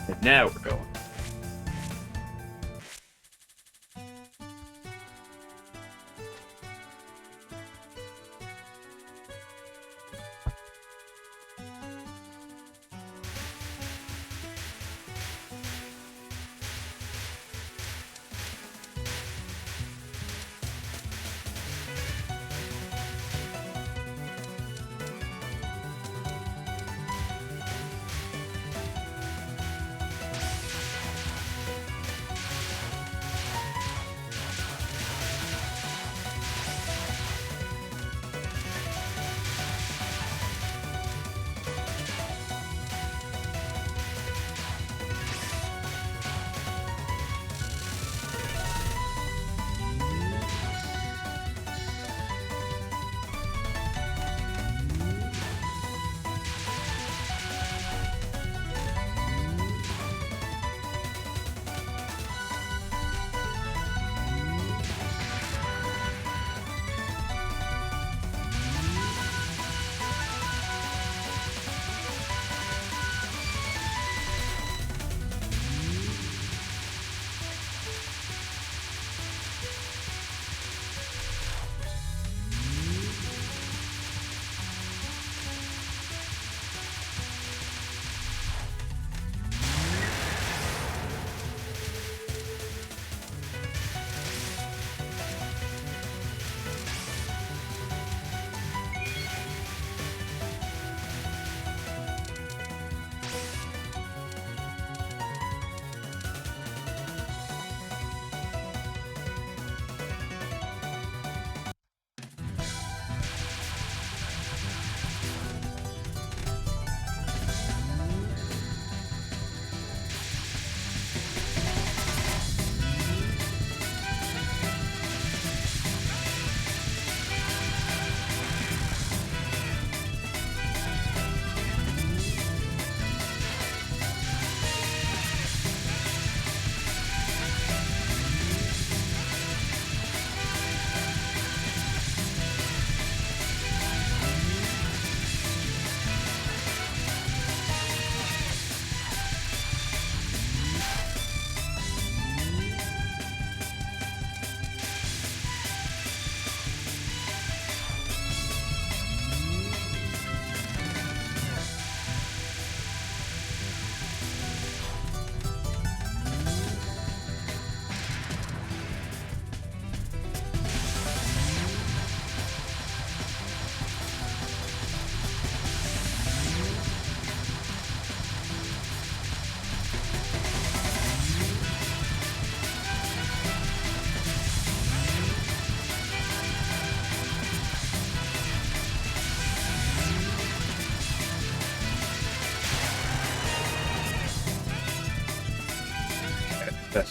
And now we're going.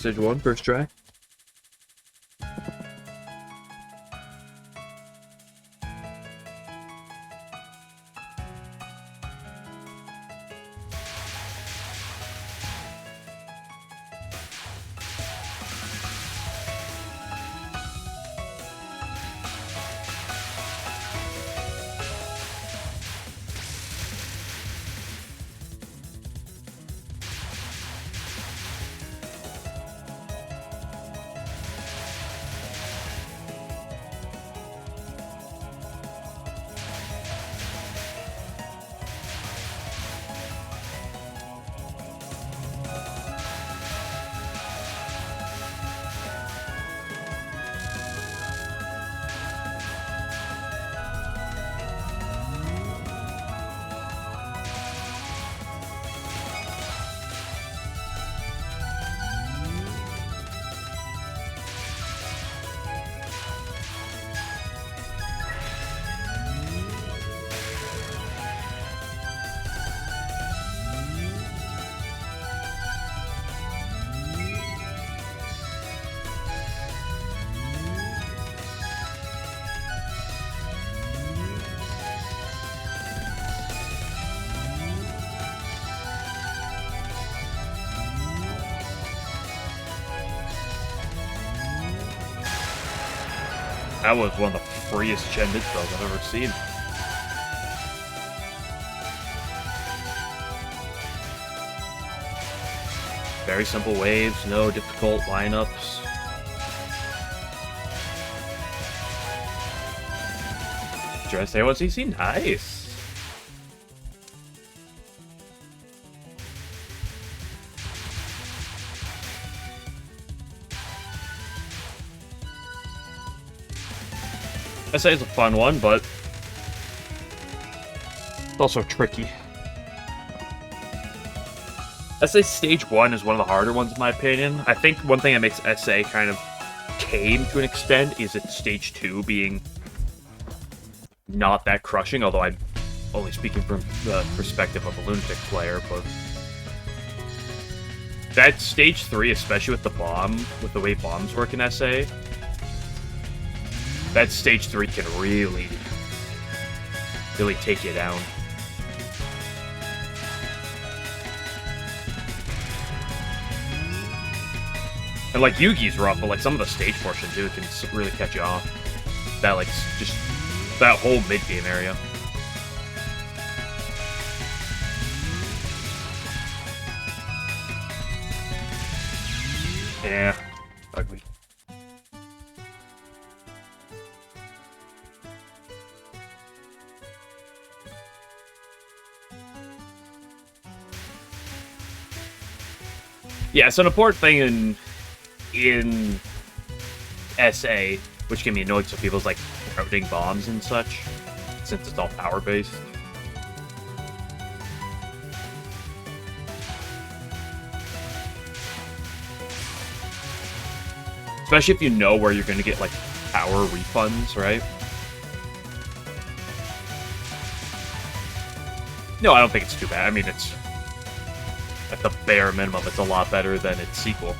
Stage one, first try. That was one of the freest Chen mid spells I've ever seen. Very simple waves, no difficult lineups. Dress A1CC, nice. SA is a fun one, but it's also tricky. SA Stage 1 is one of the harder ones in my opinion. I think one thing that makes SA kind of tame to an extent is its Stage 2 being not that crushing, although I'm only speaking from the perspective of a Lunatic player, but that Stage 3, especially with the bomb, with the way bombs work in SA, that Stage 3 can really take you down. And like Yugi's rough, but like some of the stage portion too can really catch you off. That like just that whole mid game area. Yeah, ugly. Yeah, so an important thing in SA, which can be annoying to people, is like routing bombs and such, since it's all power-based. Especially if you know where you're going to get, like, power refunds, right? No, I don't think it's too bad. I mean, it's... at the bare minimum, it's a lot better than its sequel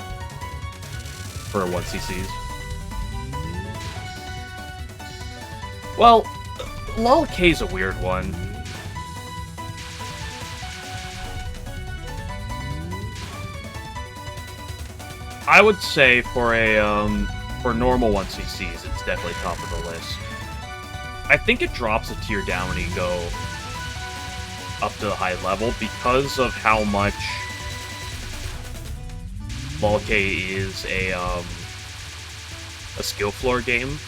for 1cc's. Well, LOL-K is a weird one. I would say for normal 1cc's, it's definitely top of the list. I think it drops a tier down when you go up to the high level because of how much LOL-K is a skill floor game.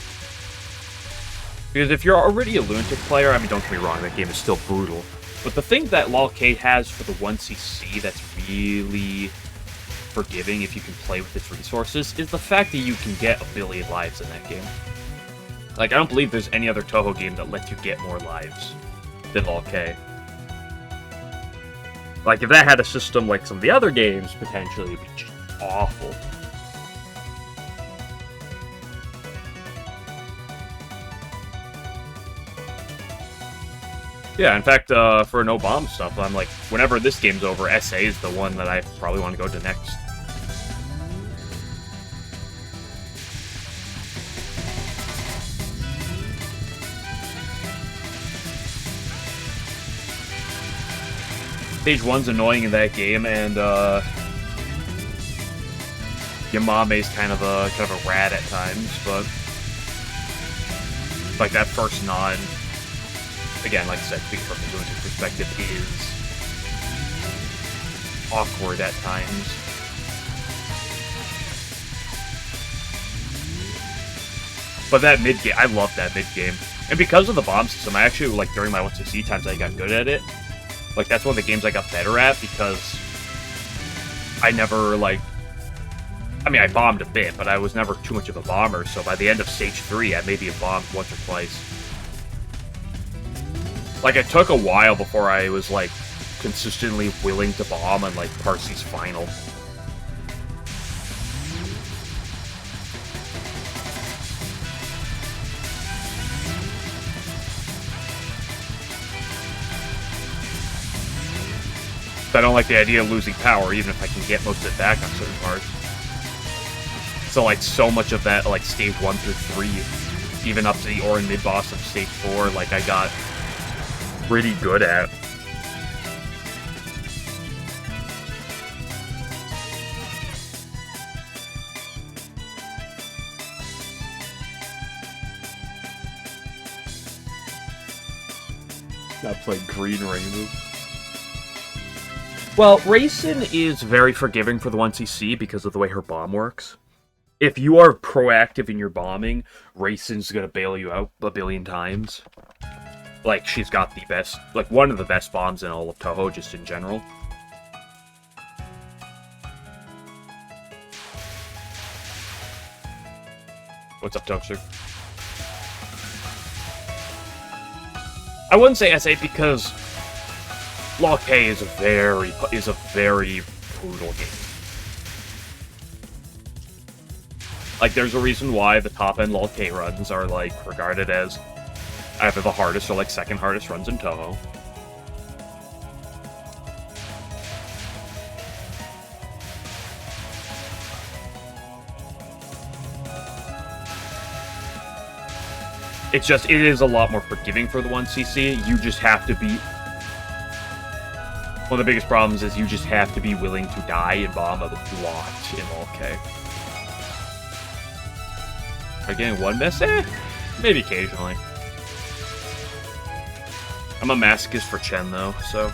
Because if you're already a Lunatic player, I mean, don't get me wrong, that game is still brutal. But the thing that LOL-K has for the 1cc that's really forgiving if you can play with its resources is the fact that you can get a billion lives in that game. Like, I don't believe there's any other Touhou game that lets you get more lives than LOL-K. Like, if that had a system like some of the other games, potentially, it would be just awful. Yeah, in fact, for no bomb stuff, I'm like, whenever this game's over, SA is the one that I probably want to go to next. Stage 1's annoying in that game, and Yamame's kind of a rat at times, but like that first non, again, like I said, speaking from the Lunatic perspective, is awkward at times. But that mid game, I love that mid game, and because of the bomb system, I actually like during my 1cc times I got good at it. Like, that's one of the games I got better at, because I never, like... I mean, I bombed a bit, but I was never too much of a bomber, so by the end of Stage 3, I maybe have bombed once or twice. Like, it took a while before I was, like, consistently willing to bomb on, like, Parsy's final. I don't like the idea of losing power, even if I can get most of it back on certain parts. So, like, so much of that, like, Stage 1 through 3, even up to the Orin mid-boss of Stage 4, like, I got pretty good at. Not playing Green Rainbow. Well, Racing is very forgiving for the 1cc because of the way her bomb works. If you are proactive in your bombing, Racing's gonna bail you out a billion times. Like, she's got the best, like, one of the best bombs in all of Touhou, just in general. What's up, Toaster? I wouldn't say SA because Law K is a very brutal game. Like, there's a reason why the top-end Law K runs are, like, regarded as either the hardest or, like, second hardest runs in Touhou. It's just, it is a lot more forgiving for the 1cc. You just have to be... One of the biggest problems is you just have to be willing to die and bomb a lot in Law K. Again, one miss? Maybe occasionally. I'm a masochist for Chen, though, so...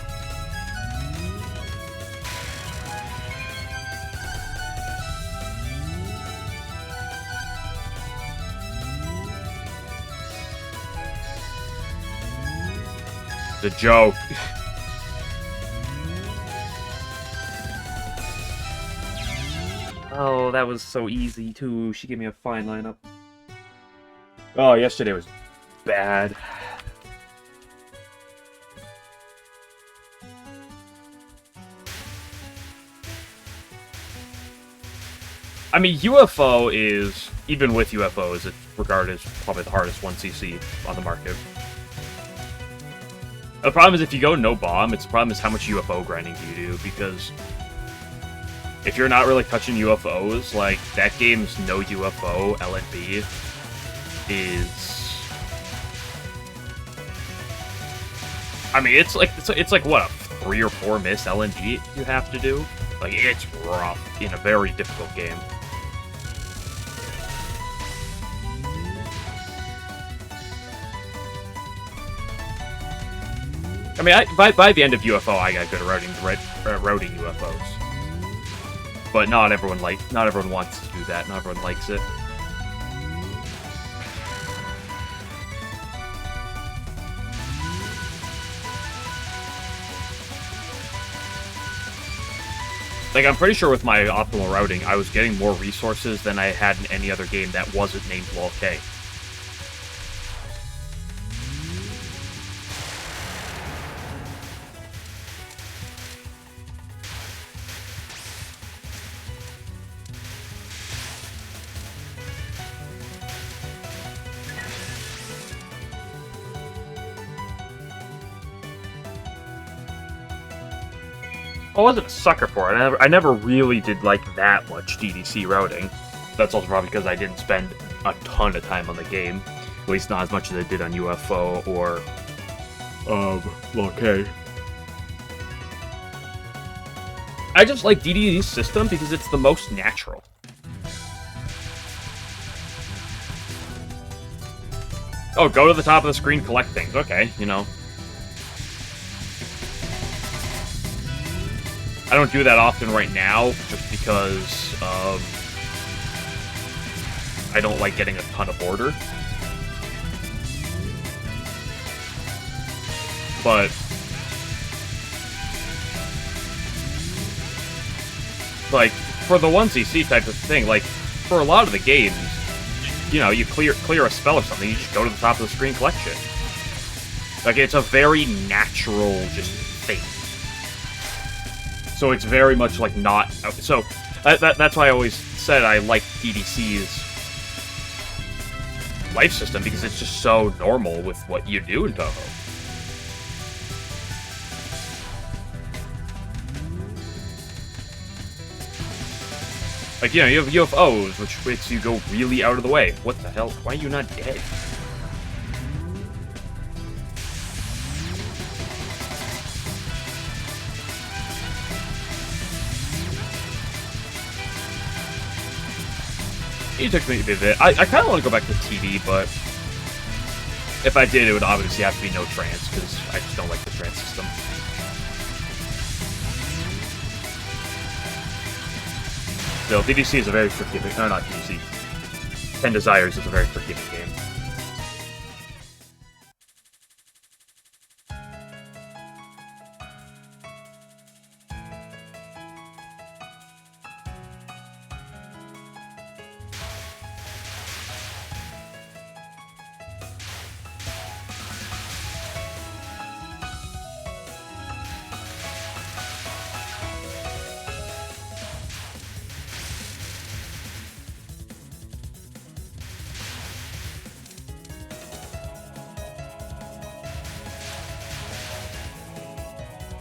The joke. Oh, that was so easy, too. She gave me a fine lineup. Oh, yesterday was bad. I mean, UFO is, even with UFOs, it's regarded as probably the hardest 1cc on the market. The problem is if you go no bomb, the problem is how much UFO grinding do you do, because if you're not really touching UFOs, like, that game's no UFO, LNB, is... I mean, it's like what, a 3 or 4 miss LNB you have to do? Like, it's rough in a very difficult game. I mean, by the end of UFO, I got good at routing UFOs. But not everyone wants to do that. Not everyone likes it. Like, I'm pretty sure with my optimal routing, I was getting more resources than I had in any other game that wasn't named LOL K. I wasn't a sucker for it. I never really did like that much DDC routing. That's also probably because I didn't spend a ton of time on the game. At least not as much as I did on UFO or LOL K. I just like DDC's system because it's the most natural. Oh, go to the top of the screen, collect things. Okay, you know. I don't do that often right now, just because I don't like getting a ton of order. But like, for the 1cc type of thing, like, for a lot of the games, you know, you clear a spell or something, you just go to the top of the screen, collect shit. Like, it's a very natural, just thing. So it's very much, like, not... So, that's why I always said I like DDC's life system, because it's just so normal with what you do in Touhou. Like, you know, you have UFOs, which makes you go really out of the way. What the hell? Why are you not dead? It took me a bit. I kind of want to go back to TV, but if I did, it would obviously have to be no trance, because I just don't like the trance system. still, DDC is a very forgiving... No, not DDC. 10 Desires is a very forgiving game.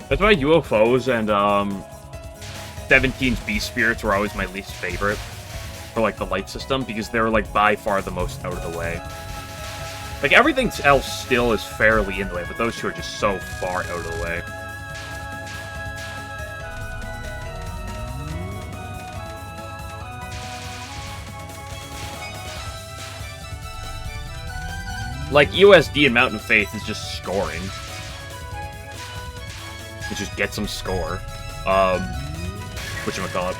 That's why UFOs and 17's Beast Spirits were always my least favorite for like the light system, because they're like by far the most out of the way. Like everything else still is fairly in the way, but those two are just so far out of the way. Like USD and Mountain Faith is just scoring. You just get some score. Whatchamacallit.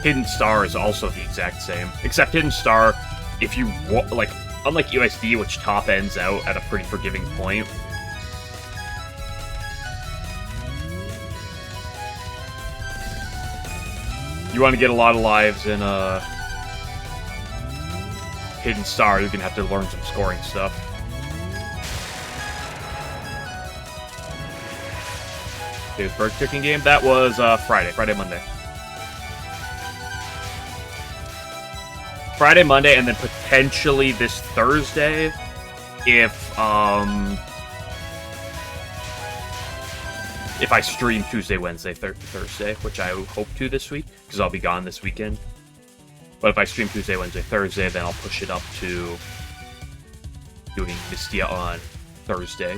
Hidden Star is also the exact same. Except Hidden Star, if you, like, unlike USD, which top ends out at a pretty forgiving point. You want to get a lot of lives in, Hidden Star, you're gonna have to learn some scoring stuff. His bird cooking game? That was Friday, Monday. Friday, Monday, and then potentially this Thursday if I stream Tuesday, Wednesday, Thursday, which I hope to this week, because I'll be gone this weekend. But if I stream Tuesday, Wednesday, Thursday, then I'll push it up to doing Mystia on Thursday.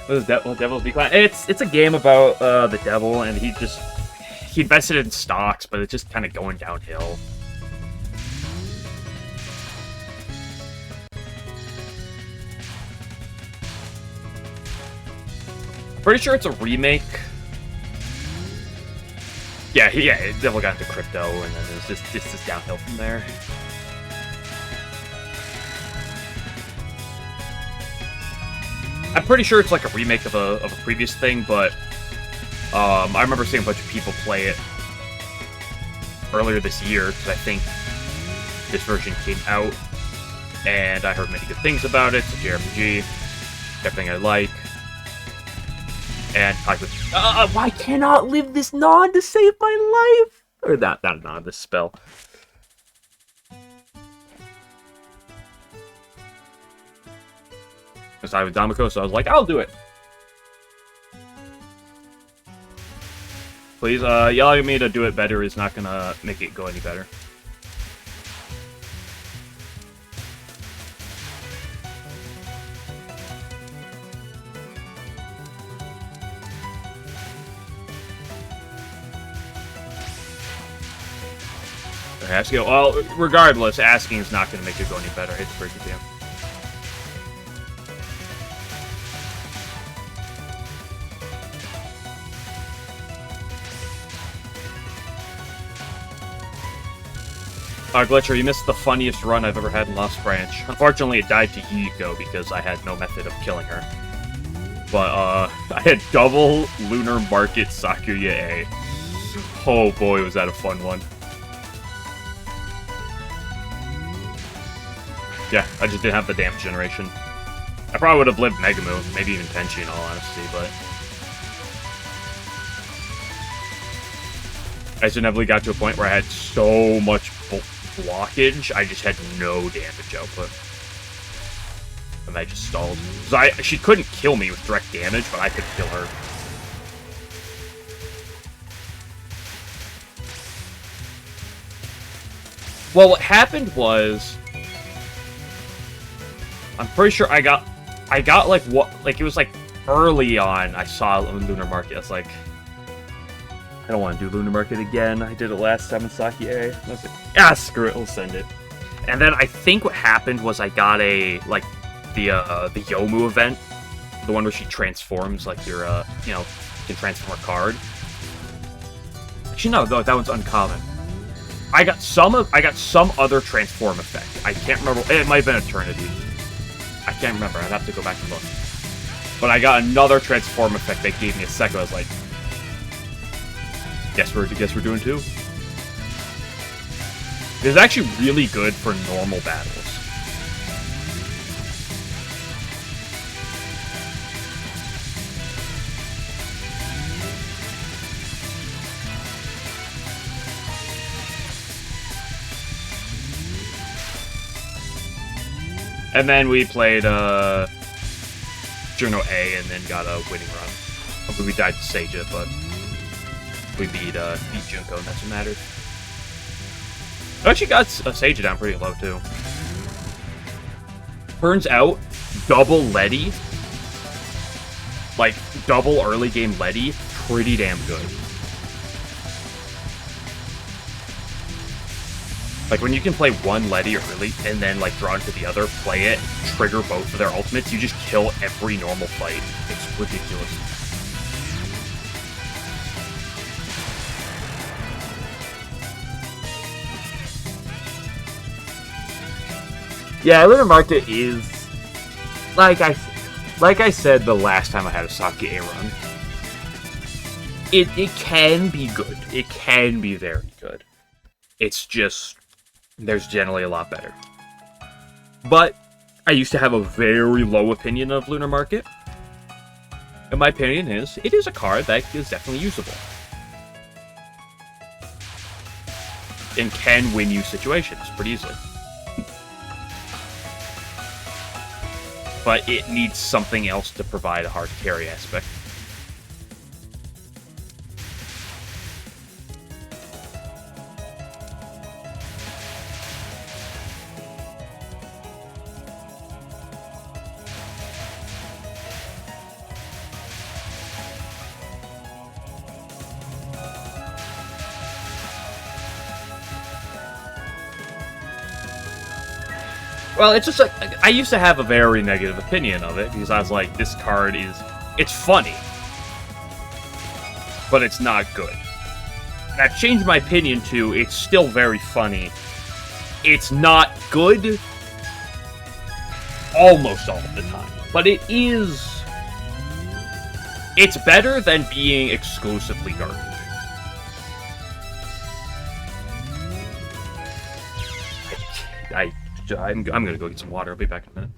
What is Devil's Decline? It's a game about the devil, and he invested in stocks, but it's just kind of going downhill. Pretty sure it's a remake. Yeah, Devil got into crypto, and then it's just downhill from there. I'm pretty sure it's like a remake of a previous thing, but I remember seeing a bunch of people play it earlier this year, because I think this version came out, and I heard many good things about it. It's a JRPG, everything I like, and I was, why cannot live this nod to save my life? Or not nod, this spell. I was Damako, so I was like, I'll do it. Please, yelling at me to do it better is not gonna make it go any better. Asking, well, regardless, asking is not gonna make it go any better. It's pretty damn. Glitcher, you missed the funniest run I've ever had in Lost Branch. Unfortunately, it died to Hiko because I had no method of killing her. But, I had double Lunar Market Sakuya A. Oh boy, was that a fun one. Yeah, I just didn't have the damage generation. I probably would have lived Megamoo, maybe even Tenchi in all honesty, but... I just inevitably got to a point where I had so much blockage, I just had no damage output. And I just stalled. She couldn't kill me with direct damage, but I could kill her. Well, what happened was... I'm pretty sure I got like what, like it was like early on I saw Lunar Market. It's like, I don't want to do Lunar Market again. I did it last time in Saki A. I was like, ah, screw it, we'll send it. And then I think what happened was I got the Yomu event, the one where she transforms, like your, you know, you can transform a card. Actually, no, that one's uncommon. I got some other transform effect. I can't remember. It might have been Eternity. I can't remember. I'd have to go back and look. But I got another transform effect that gave me a second. I was like, guess we're doing two. It's actually really good for normal battles. And then we played Journal A and then got a winning run. Hopefully we died to Seija, but we beat Junko, and that's what matters. I actually got Seija down pretty low, too. Turns out, double Letty, like, double early game Letty, pretty damn good. Like, when you can play one Letty early, and then, like, draw into the other, play it, trigger both of their ultimates, you just kill every normal fight. It's ridiculous. Yeah, Lunar Market is, like I said the last time I had a Sake run, it can be good. It can be very good. It's just, there's generally a lot better. But I used to have a very low opinion of Lunar Market. And my opinion is, it is a card that is definitely usable. And can win you situations pretty easily. But it needs something else to provide a hard carry aspect. Well, it's just like, I used to have a very negative opinion of it, because I was like, this card it's funny, but it's not good. And I've changed my opinion to, it's still very funny. It's not good almost all of the time, but it's better than being exclusively garbage. I'm gonna go get some water. I'll be back in a minute.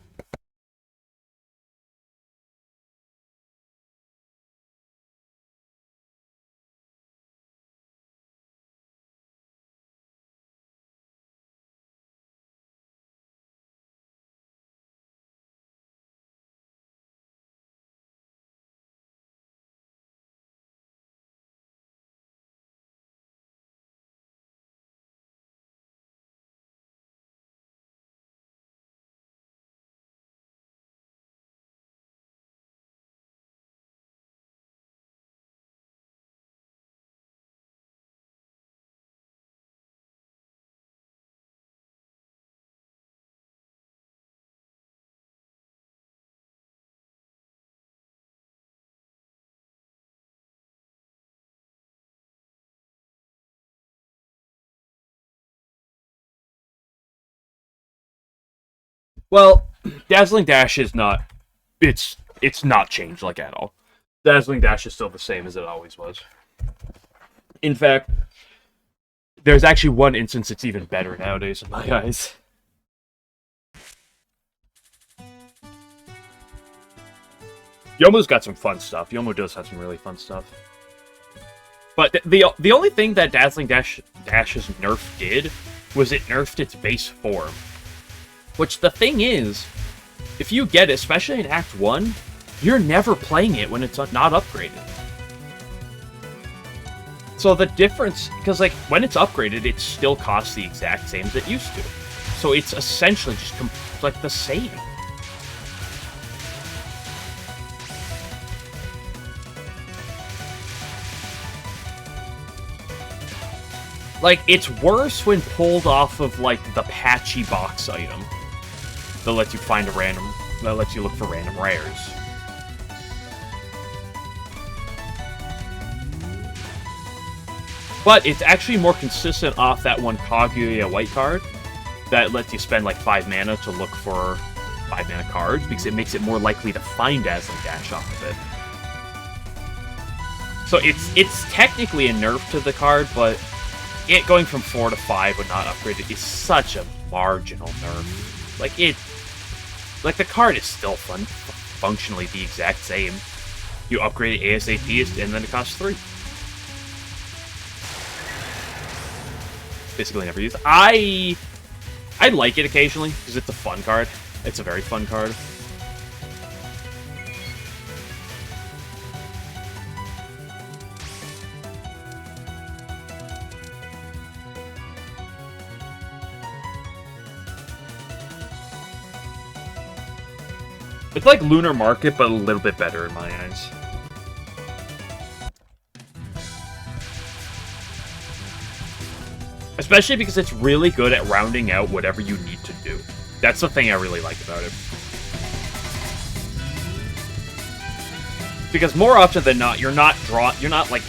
Well, Dazzling Dash is not... It's not changed, like, at all. Dazzling Dash is still the same as it always was. In fact, there's actually one instance it's even better nowadays in my eyes. Yomu's got some fun stuff. Yomu does have some really fun stuff. But the only thing that Dazzling Dash's nerf did was it nerfed its base form. Which, the thing is, if you get it, especially in Act 1, you're never playing it when it's not upgraded. So the difference, because, like, when it's upgraded, it still costs the exact same as it used to. So it's essentially just, like, the same. Like, it's worse when pulled off of, like, the patchy box item that lets you find a random... that lets you look for random rares. But it's actually more consistent off that one Kaguya white card that lets you spend, like, 5 mana to look for 5 mana cards, because it makes it more likely to find Dazzling Dash off of it. So it's technically a nerf to the card, but it going from 4 to 5 when not upgraded is such a marginal nerf. Like the card is still functionally the exact same. You upgrade it ASAP, and then it costs 3. Basically never use it. I like it occasionally, because it's a fun card. It's a very fun card. It's like Lunar Market, but a little bit better in my eyes. Especially because it's really good at rounding out whatever you need to do. That's the thing I really like about it. Because more often than not, you're not like,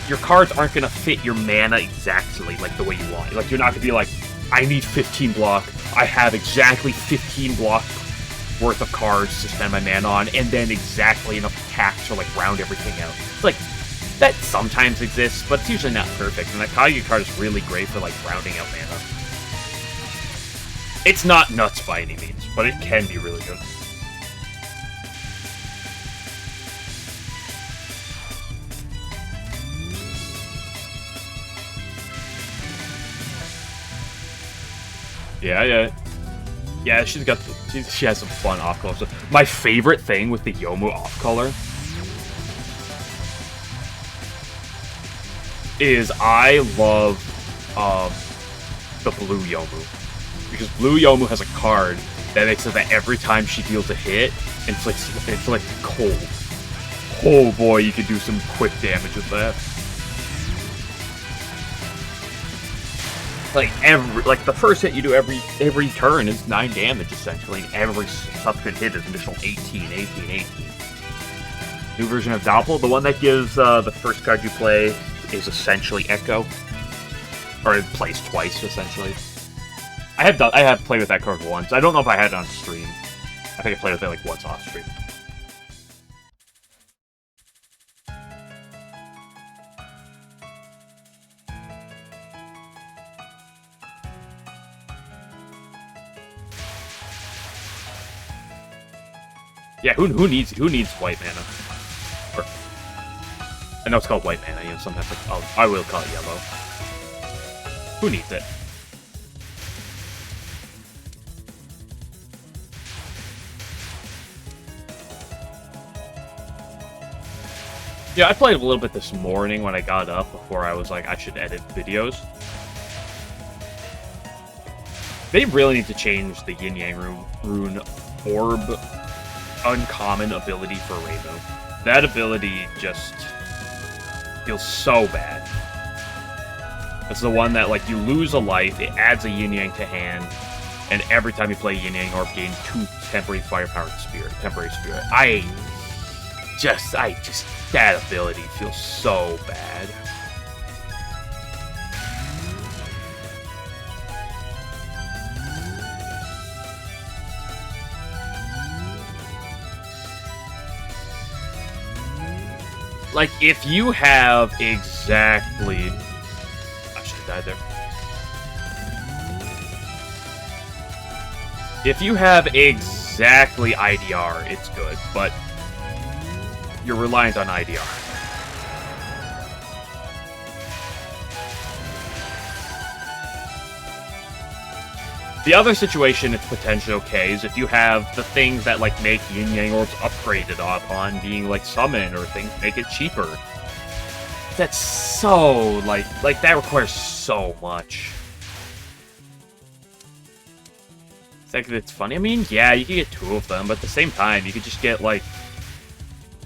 your cards aren't going to fit your mana exactly like the way you want. Like, you're not going to be like, I need 15 block, I have exactly 15 block worth of cards to spend my mana on, and then exactly enough attack to, like, round everything out. It's like, that sometimes exists, but it's usually not perfect, and that Kaguya card is really great for, like, rounding out mana. It's not nuts by any means, but it can be really good. Yeah, she has some fun off-color stuff. My favorite thing with the Yomu off-color is I love the blue Yomu. Because blue Yomu has a card that makes it that every time she deals a hit, inflicts cold. Oh boy, you can do some quick damage with that. Like the first hit you do every turn is 9 damage essentially, and every subsequent hit is additional 18. New version of Doppel, the one that gives the first card you play is essentially Echo, or it plays twice essentially. I have played with that card once. I don't know if I had it on stream. I think I played with it like once off stream. Yeah, who needs white mana? Or, I know it's called white mana. You know, sometimes like I will call it yellow. Who needs it? Yeah, I played a little bit this morning when I got up before I was like, I should edit videos. They really need to change the Yin Yang Rune Orb uncommon ability for Rainbow. That ability just feels so bad. It's the one that, like, you lose a life, it adds a Yin Yang to hand, and every time you play Yin Yang Orb, gain 2 temporary firepower spirit. I just, that ability feels so bad. Like, if you have exactly... I should have died there. If you have exactly IDR, it's good, but you're reliant on IDR. The other situation it's potentially okay is if you have the things that, like, make Yin Yang Orbs upgraded upon being, like, summon, or things make it cheaper. That's so, like that requires so much. It's funny. I mean, yeah, you can get 2 of them, but at the same time, you could just get, like,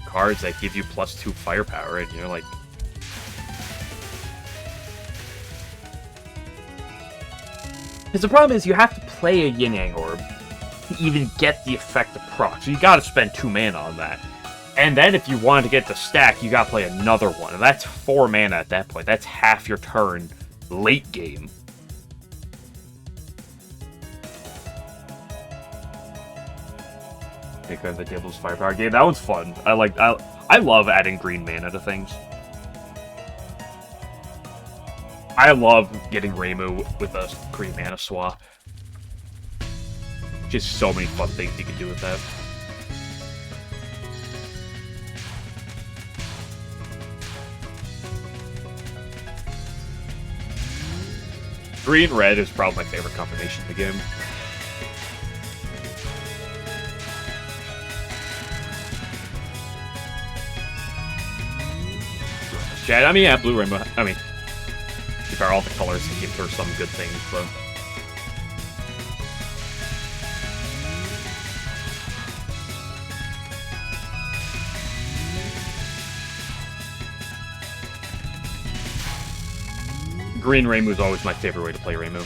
cards that give you +2 firepower, and you're like... Because the problem is you have to play a Yin Yang Orb to even get the effect of proc. So you gotta spend 2 mana on that. And then if you wanted to get the stack, you gotta play another one. And that's 4 mana at that point. That's half your turn late game. Take on the Devil's Firepower game. That one's fun. I love adding green mana to things. I love getting Reimu with a green mana swap. Just so many fun things you can do with that. Green-red is probably my favorite combination in the game. Chat, I mean, yeah, blue rainbow. I mean, compare all the colors and give her some good things, but. Green Reimu is always my favorite way to play Reimu.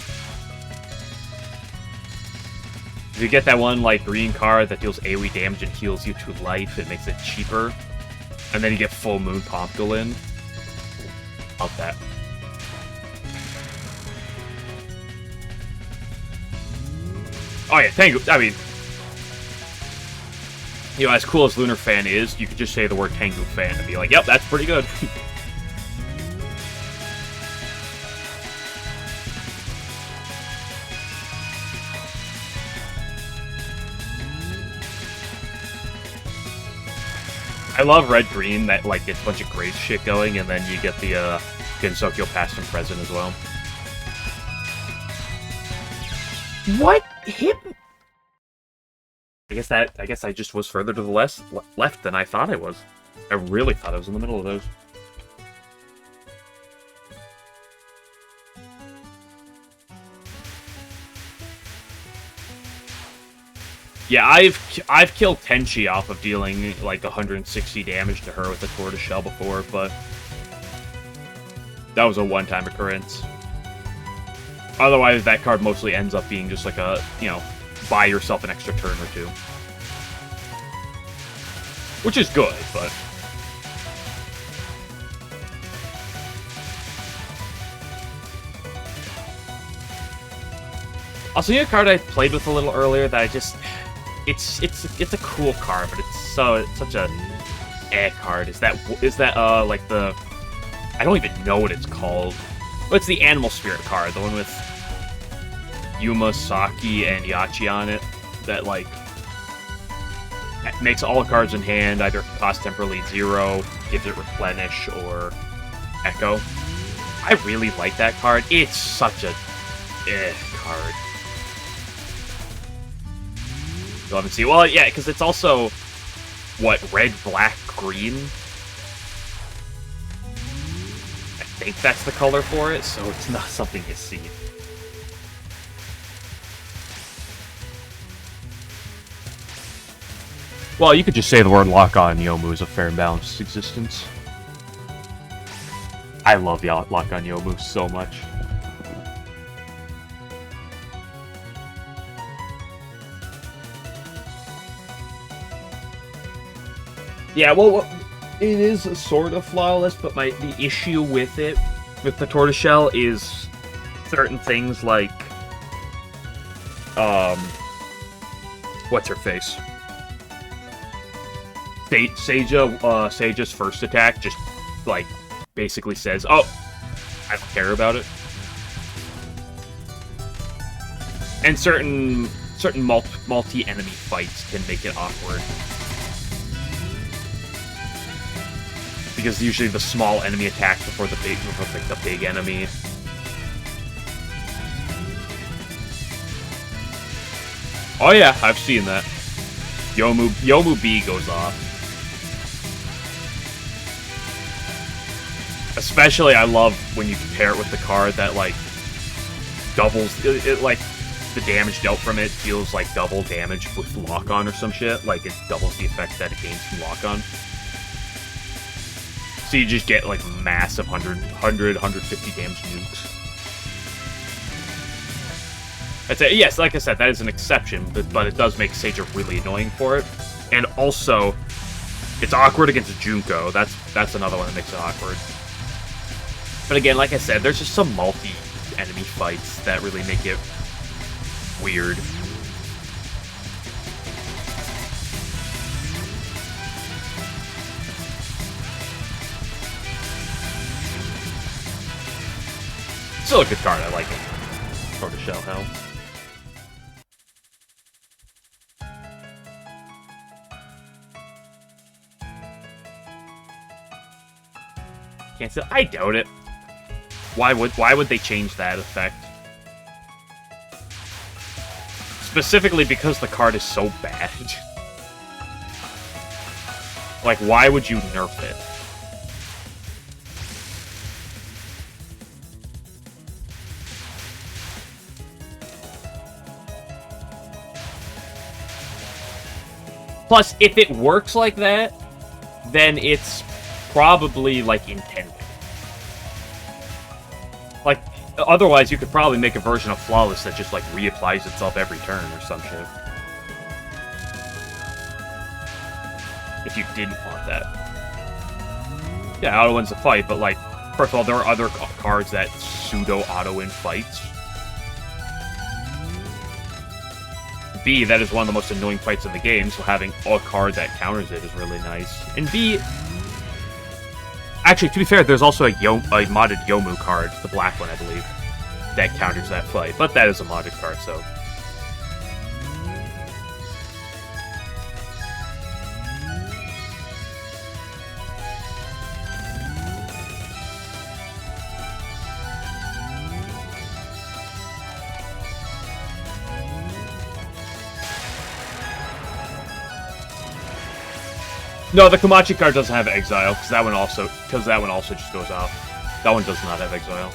If you get that one, like, green card that deals AoE damage and heals you to life, it makes it cheaper. And then you get full Moon Pomkle in. Love that. Oh yeah, thank you. I mean, you know, as cool as Lunar Fan is, you could just say the word Tengu Fan and be like, yep, that's pretty good. I love red-green, that like gets a bunch of great shit going, and then you get the Gensokyo past and present as well. What hit? I guess I just was further to the left than I thought I was. I really thought I was in the middle of those. Yeah, I've killed Tenchi off of dealing like 160 damage to her with a Tortoiseshell before, but that was a one-time occurrence. Otherwise, that card mostly ends up being just like a, you know, buy yourself an extra turn or two. Which is good, but... I'll see a card I played with a little earlier that I just... It's a cool card, but it's such a card. Is that like the... I don't even know what it's called. But it's the Animal Spirit card, the one with Yuma, Saki, and Yachi on it. That, like, makes all cards in hand either cost temporarily 0, gives it Replenish, or Echo. I really like that card. It's such a card. You'll have to see. Well, yeah, because it's also, what, red, black, green? I think that's the color for it, so it's not something you see. Well, you could just say the word Lock-On Yomu is a fair and balanced existence. I love Lock-On Yomu so much. Yeah, well, it is sort of flawless, but the issue with it, with the Tortoiseshell, is certain things like, what's her face? Sage's first attack just, like, basically says, oh, I don't care about it. And certain multi-enemy fights can make it awkward. Because usually the small enemy attacks before the big enemy. Oh yeah, I've seen that. Yomu B goes off. Especially, I love when you compare it with the card that, like, doubles... like, the damage dealt from it feels like double damage with Lock-On or some shit. Like, it doubles the effect that it gains from Lock-On. So you just get, like, massive 150 damage nukes. Yes, like I said, that is an exception, but it does make Seija really annoying for it. And also, it's awkward against Junko. That's another one that makes it awkward. But again, like I said, there's just some multi-enemy fights that really make it weird. Still a good card, I like it. Sort of shell hell. Cancel? I doubt it. Why would they change that effect? Specifically because the card is so bad. Like, why would you nerf it? Plus, if it works like that, then it's probably, like, intended. Like, otherwise you could probably make a version of Flawless that just, like, reapplies itself every turn or some shit. If you didn't want that. Yeah, auto wins the fight, but, like, first of all, there are other cards that pseudo-auto-win fights. B, that is one of the most annoying fights in the game, so having a card that counters it is really nice. And B... Actually, to be fair, there's also a modded Yomu card, the black one, I believe, that counters that fight. But that is a modded card, so... No, the Komachi card doesn't have Exile, because that one also just goes off. That one does not have Exile.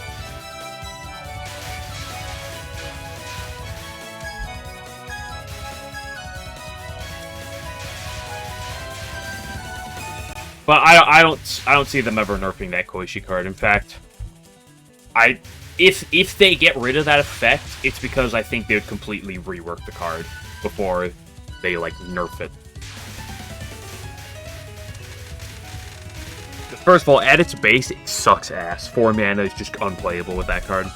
But I don't see them ever nerfing that Koishi card. In fact, if they get rid of that effect, it's because I think they would completely rework the card before they like nerf it. First of all, at its base, it sucks ass. 4 mana is just unplayable with that card.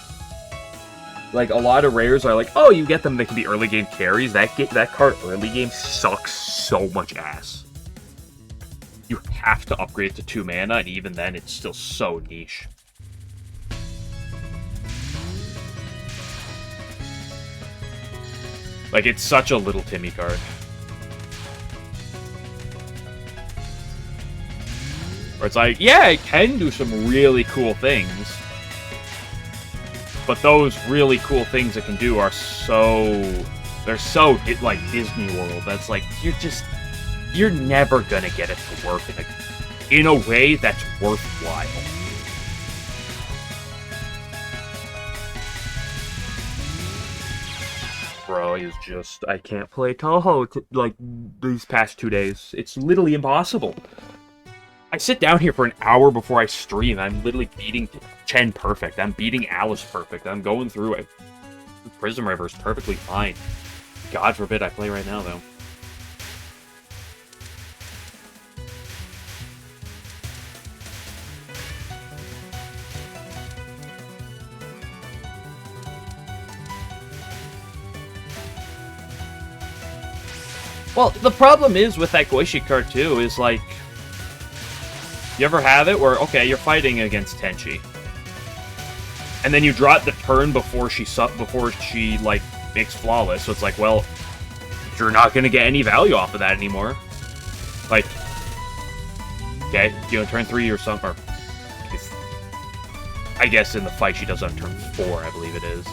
Like, a lot of rares are like, oh, you get them, they can be early game carries. That card early game sucks so much ass. You have to upgrade it to 2 mana, and even then, it's still so niche. Like, it's such a little Timmy card. Where it's like, yeah, it can do some really cool things. But those really cool things it can do are they're so, like, Disney World. That's like, you're never gonna get it to work in a way that's worthwhile. Bro, I can't play Touhou, like, these past 2 days. It's literally impossible. I sit down here for an hour before I stream. I'm literally beating Chen perfect. I'm beating Alice perfect. I'm going through it. Prism River's perfectly fine. God forbid I play right now, though. Well, the problem is with that Goishi card, too, is, like... You ever have it where, okay, you're fighting against Tenchi, and then you draw it the turn before she like makes Flawless, so it's like, well, you're not gonna get any value off of that anymore. Like, okay, you know, turn 3 or something, or I guess in the fight she does on turn 4, I believe it is.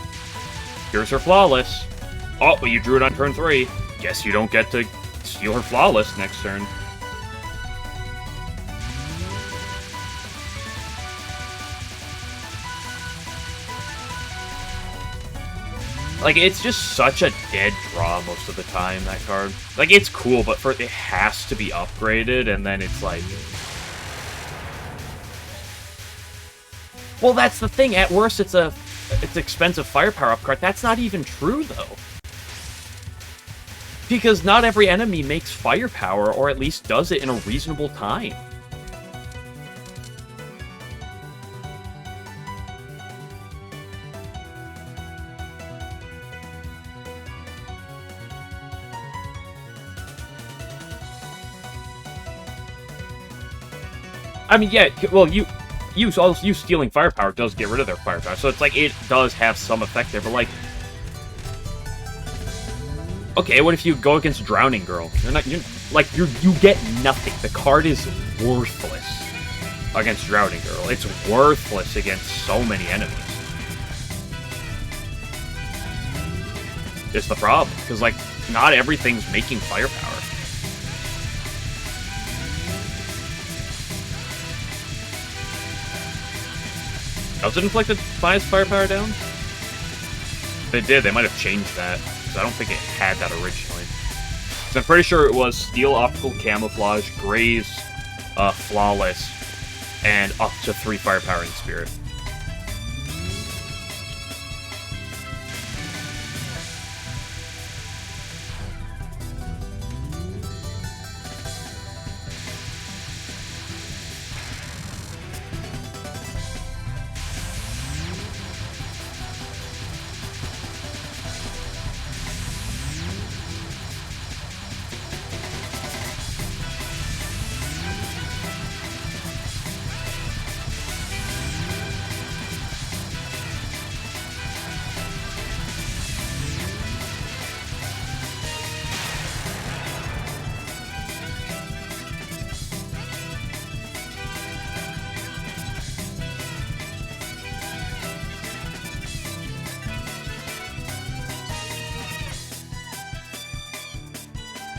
Here's her Flawless. Oh, but you drew it on turn 3. Guess you don't get to steal her Flawless next turn. Like, it's just such a dead draw most of the time, that card. Like, it's cool, but it has to be upgraded, and then it's like... Well, that's the thing. At worst, it's a it's expensive firepower up card. That's not even true, though. Because not every enemy makes firepower, or at least does it in a reasonable time. I mean, yeah, well, you stealing firepower does get rid of their firepower, so it's like, it does have some effect there, but like... Okay, what if you go against Drowning Girl? You get nothing. The card is worthless against Drowning Girl. It's worthless against so many enemies. It's the problem, because, like, not everything's making firepower. Does it inflict the bias firepower down? They did. They might have changed that. Because I don't think it had that originally. Because I'm pretty sure it was Steel Optical Camouflage, Graze, Flawless, and up to 3 firepower in Spirit.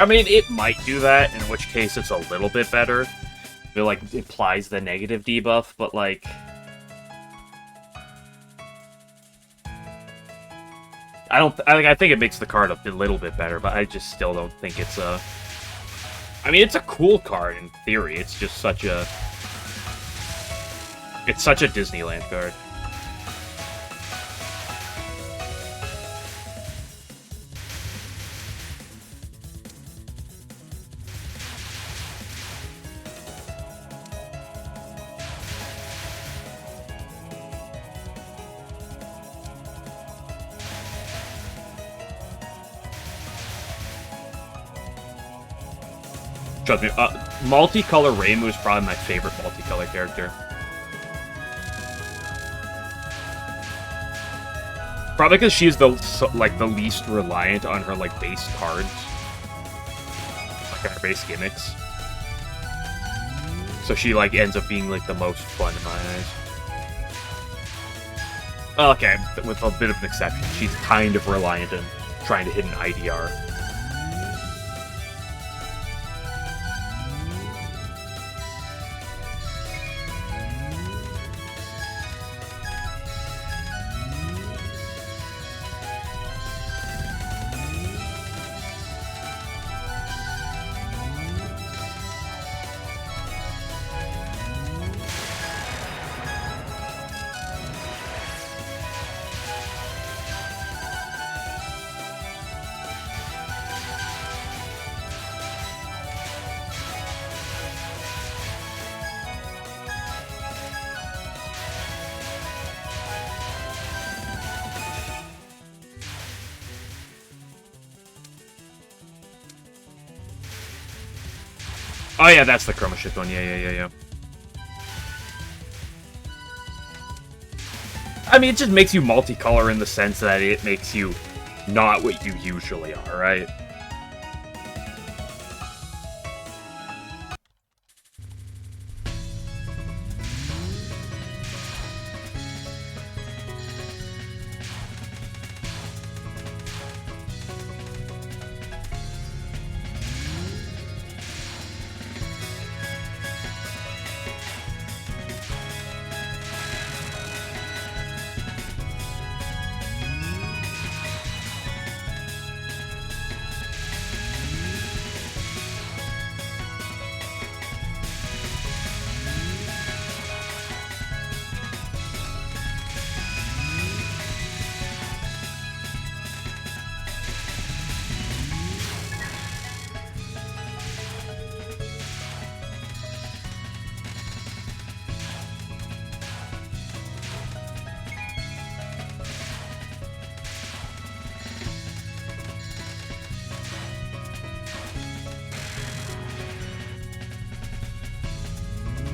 I mean, it might do that, in which case it's a little bit better. It, like, implies the negative debuff, but, like... I think it makes the card a little bit better, but I just still don't think it's a... I mean, it's a cool card, in theory. It's just such a... It's such a Disneyland card. Trust me, Multicolor Reimu is probably my favorite multicolor character. Probably because she's the least reliant on her base cards, her base gimmicks. So she ends up being the most fun in my eyes. Okay, with a bit of an exception, she's kind of reliant on trying to hit an IDR. Oh yeah, that's the chroma shift one. Yeah. I mean, it just makes you multicolor in the sense that it makes you not what you usually are, right?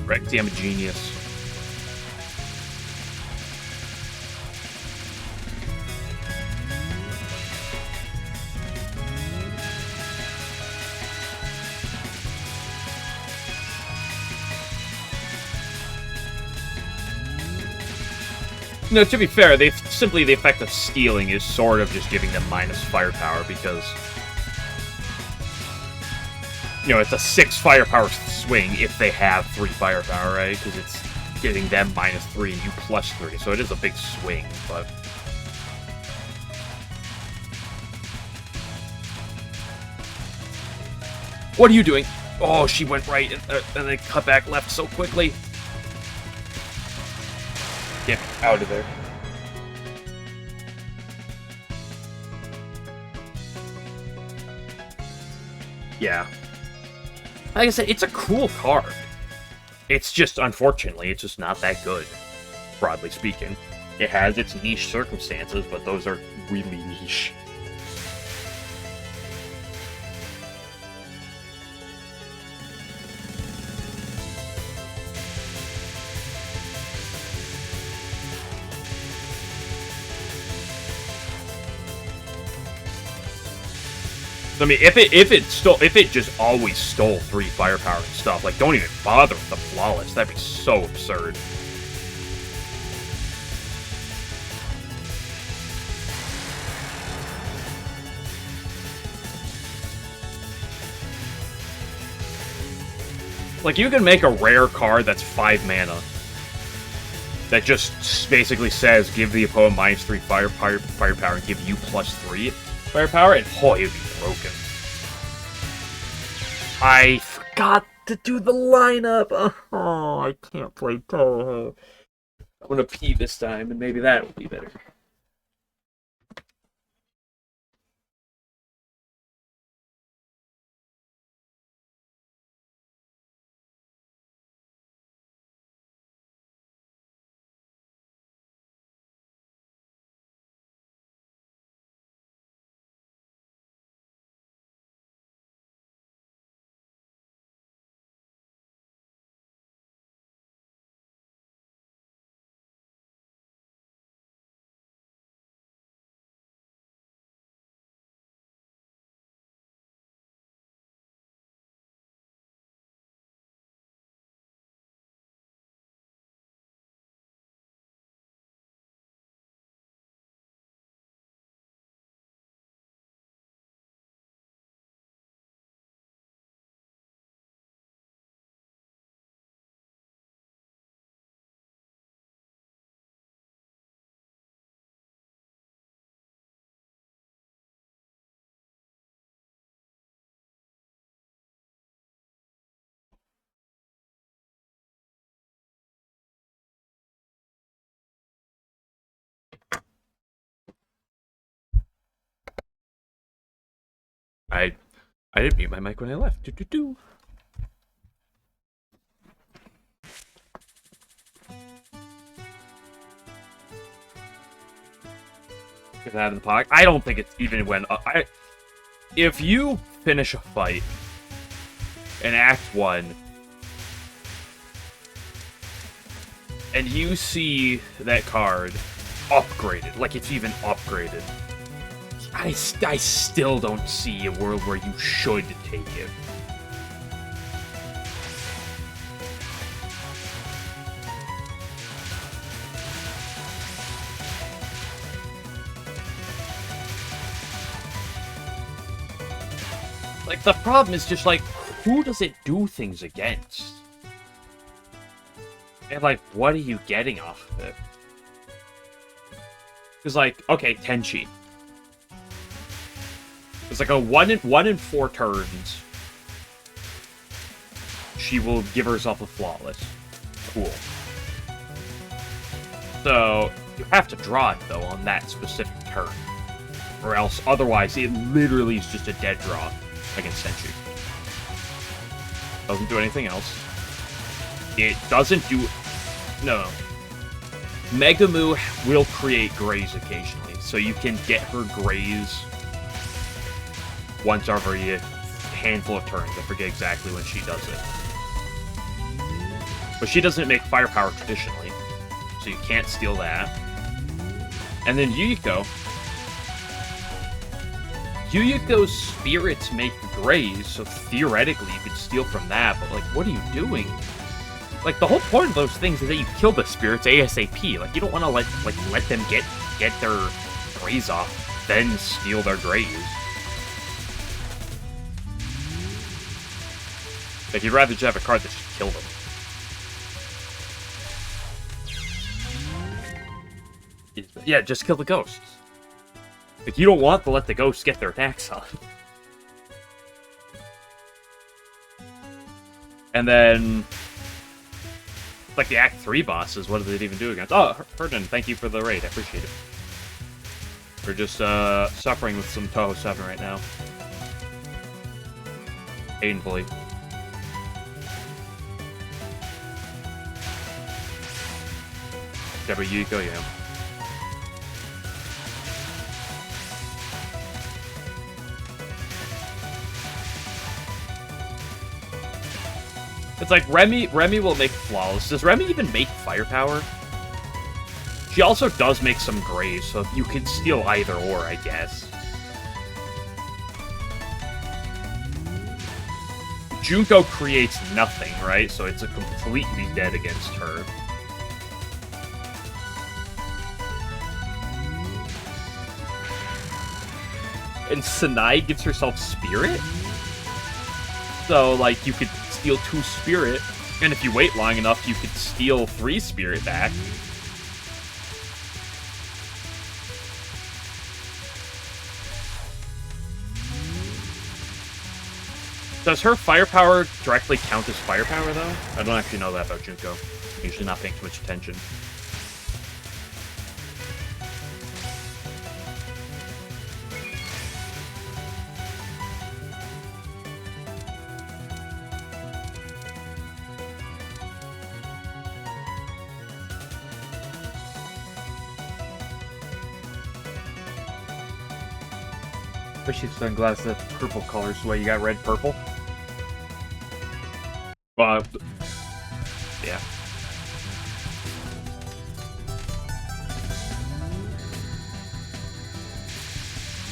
Rexy, I'm a genius. No, to be fair, simply the effect of stealing is sort of just giving them minus firepower because, you know, it's a 6 firepower swing if they have 3 firepower, right? Because it's giving them minus 3 and you plus 3, so it is a big swing, but... What are you doing? Oh, she went right and then cut back left so quickly. Get out of there. Yeah. Like I said, it's a cool card. It's just, unfortunately, it's just not that good, broadly speaking. It has its niche circumstances, but those are really niche. I mean, if it just always stole 3 firepower and stuff, like, don't even bother with the flawless. That'd be so absurd. Like, you can make a rare card that's 5 mana. That just basically says, give the opponent minus 3 firepower and give you plus 3 firepower, and oh, it would be broken. I forgot to do the lineup. Oh, I can't play Touhou. I'm gonna pee this time, and maybe that will be better. I didn't mute my mic when I left. Do. Get that in the pocket. I don't think it's even when if you finish a fight in Act 1 and you see that card upgraded, like it's even upgraded, I still don't see a world where you should take it. Like, the problem is just, like, who does it do things against? And, like, what are you getting off of it? Because, like, okay, Tenchi. It's like a 1 in 4 turns. She will give herself a flawless. Cool. So, you have to draw it, though, on that specific turn. Or else, otherwise, it literally is just a dead draw against Tenchi. Doesn't do anything else. It doesn't do... No. Megamoo will create Graze occasionally, so you can get her Graze once every handful of turns. I forget exactly when she does it. But she doesn't make firepower traditionally, so you can't steal that. And then Yuyuko. Yuyuko's spirits make grays, so theoretically you could steal from that, but, like, what are you doing? Like, the whole point of those things is that you kill the spirits ASAP. Like, you don't want to, let them get their grays off, then steal their grays. Like, you'd rather just have a card that just kill them. Yeah, just kill the ghosts. Like, you don't want to let the ghosts get their attacks on. And then, like the Act 3 bosses, what did it even do against? Oh, Herden, thank you for the raid. I appreciate it. We're just suffering with some Touhou 7 right now. Painfully. Deborah Yuyuko, yeah. It's like Remy will make Flawless. Does Remy even make firepower? She also does make some grays, so you can steal either or, I guess. Junko creates nothing, right? So it's a completely dead against her. And Sanai gives herself Spirit? So, like, you could steal 2 Spirit, and if you wait long enough, you could steal 3 Spirit back. Does her firepower directly count as firepower, though? I don't actually know that about Junko. I'm usually not paying too much attention. Especially sunglasses, that purple color, so you got red, purple. Yeah.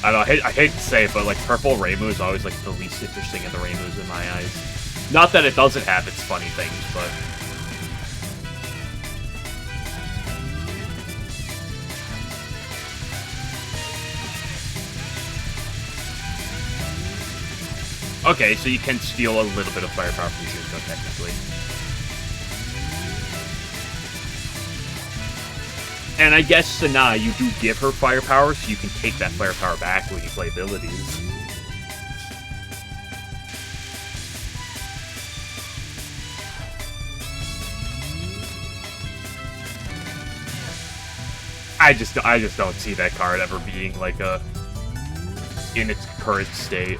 I don't know, I hate to say it, but like purple Reimu is always like the least interesting of the Reimus in my eyes. Not that it doesn't have its funny things, but okay, so you can steal a little bit of firepower from Junko, technically. And I guess Sanai, you do give her firepower, so you can take that firepower back when you play abilities. I just don't see that card ever being like in its current state.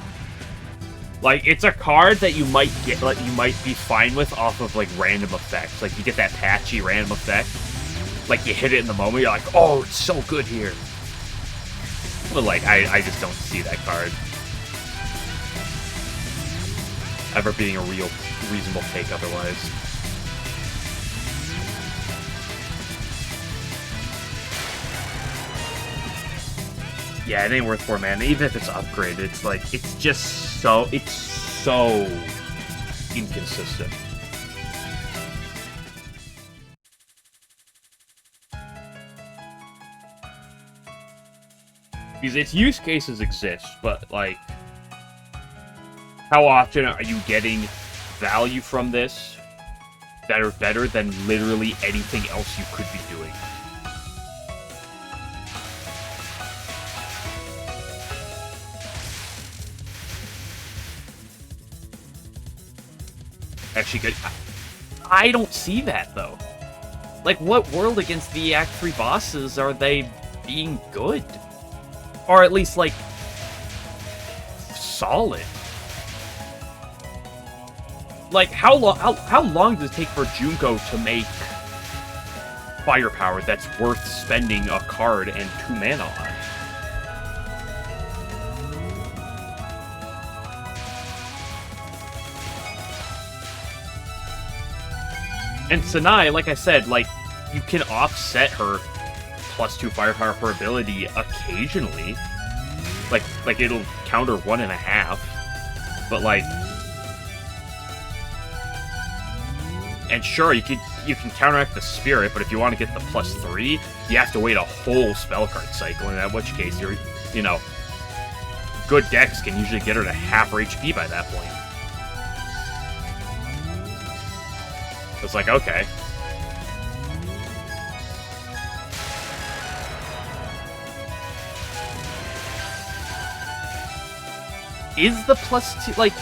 Like, it's a card that you might get, like, you might be fine with off of, like, random effects. Like, you get that patchy random effect. Like, you hit it in the moment, you're like, oh, it's so good here. But, like, I just don't see that card ever being a reasonable take otherwise. Yeah, it ain't worth 4 mana. Even if it's upgraded, it's like, it's just so, it's so inconsistent. Because its use cases exist, but, like, how often are you getting value from this that are better than literally anything else you could be doing? Actually good. I don't see that, though. Like, what world against the Act 3 bosses are they being good? Or at least, like, solid? Like, how long does it take for Junko to make firepower that's worth spending a card and 2 mana on? And Sanai, like I said, like, you can offset her +2 firepower per ability occasionally. Like it'll counter 1.5. But like, and sure, you can counteract the spirit, but if you want to get the +3, you have to wait a whole spell card cycle, and in which case you're, you know, good decks can usually get her to half her HP by that point. It's like, okay. Is the +2, like...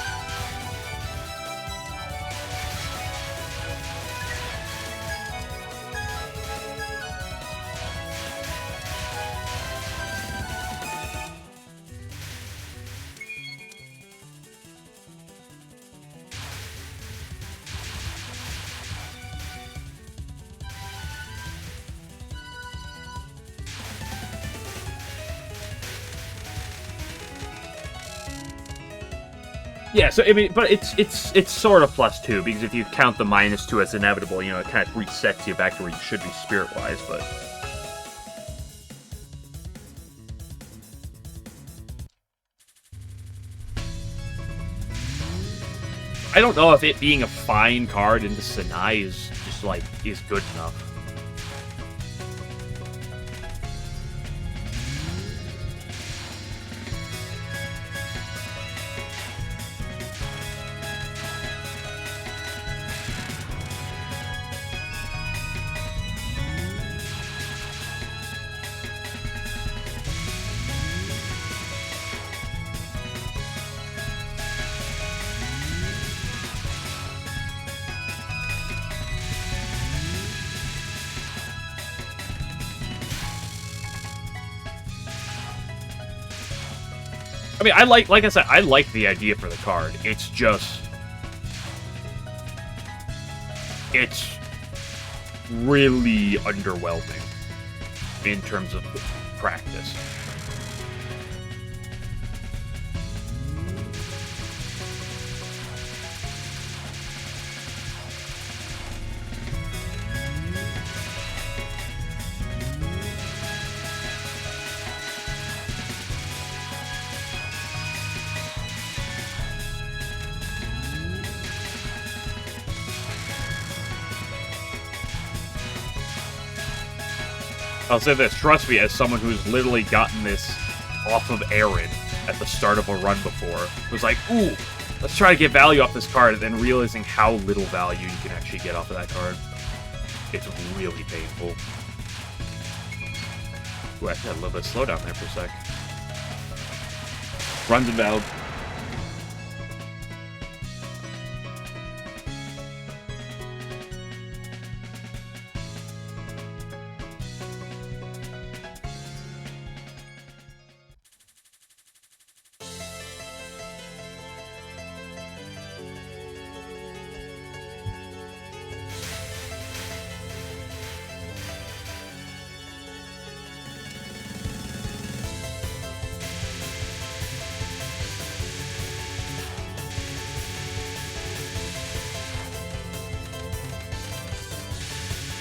Yeah, so I mean, but it's sort of +2, because if you count the -2 as inevitable, you know, it kind of resets you back to where you should be spirit-wise, but... I don't know if it being a fine card into Sanai is just, like, is good enough. I mean, like I said, I like the idea for the card. It's just... it's really underwhelming in terms of practice. I'll say this, trust me, as someone who's literally gotten this off of Aaron at the start of a run before, was like, ooh, let's try to get value off this card, and then realizing how little value you can actually get off of that card. It's really painful. Ooh, I had a little bit of slowdown there for a sec. Runs invalid.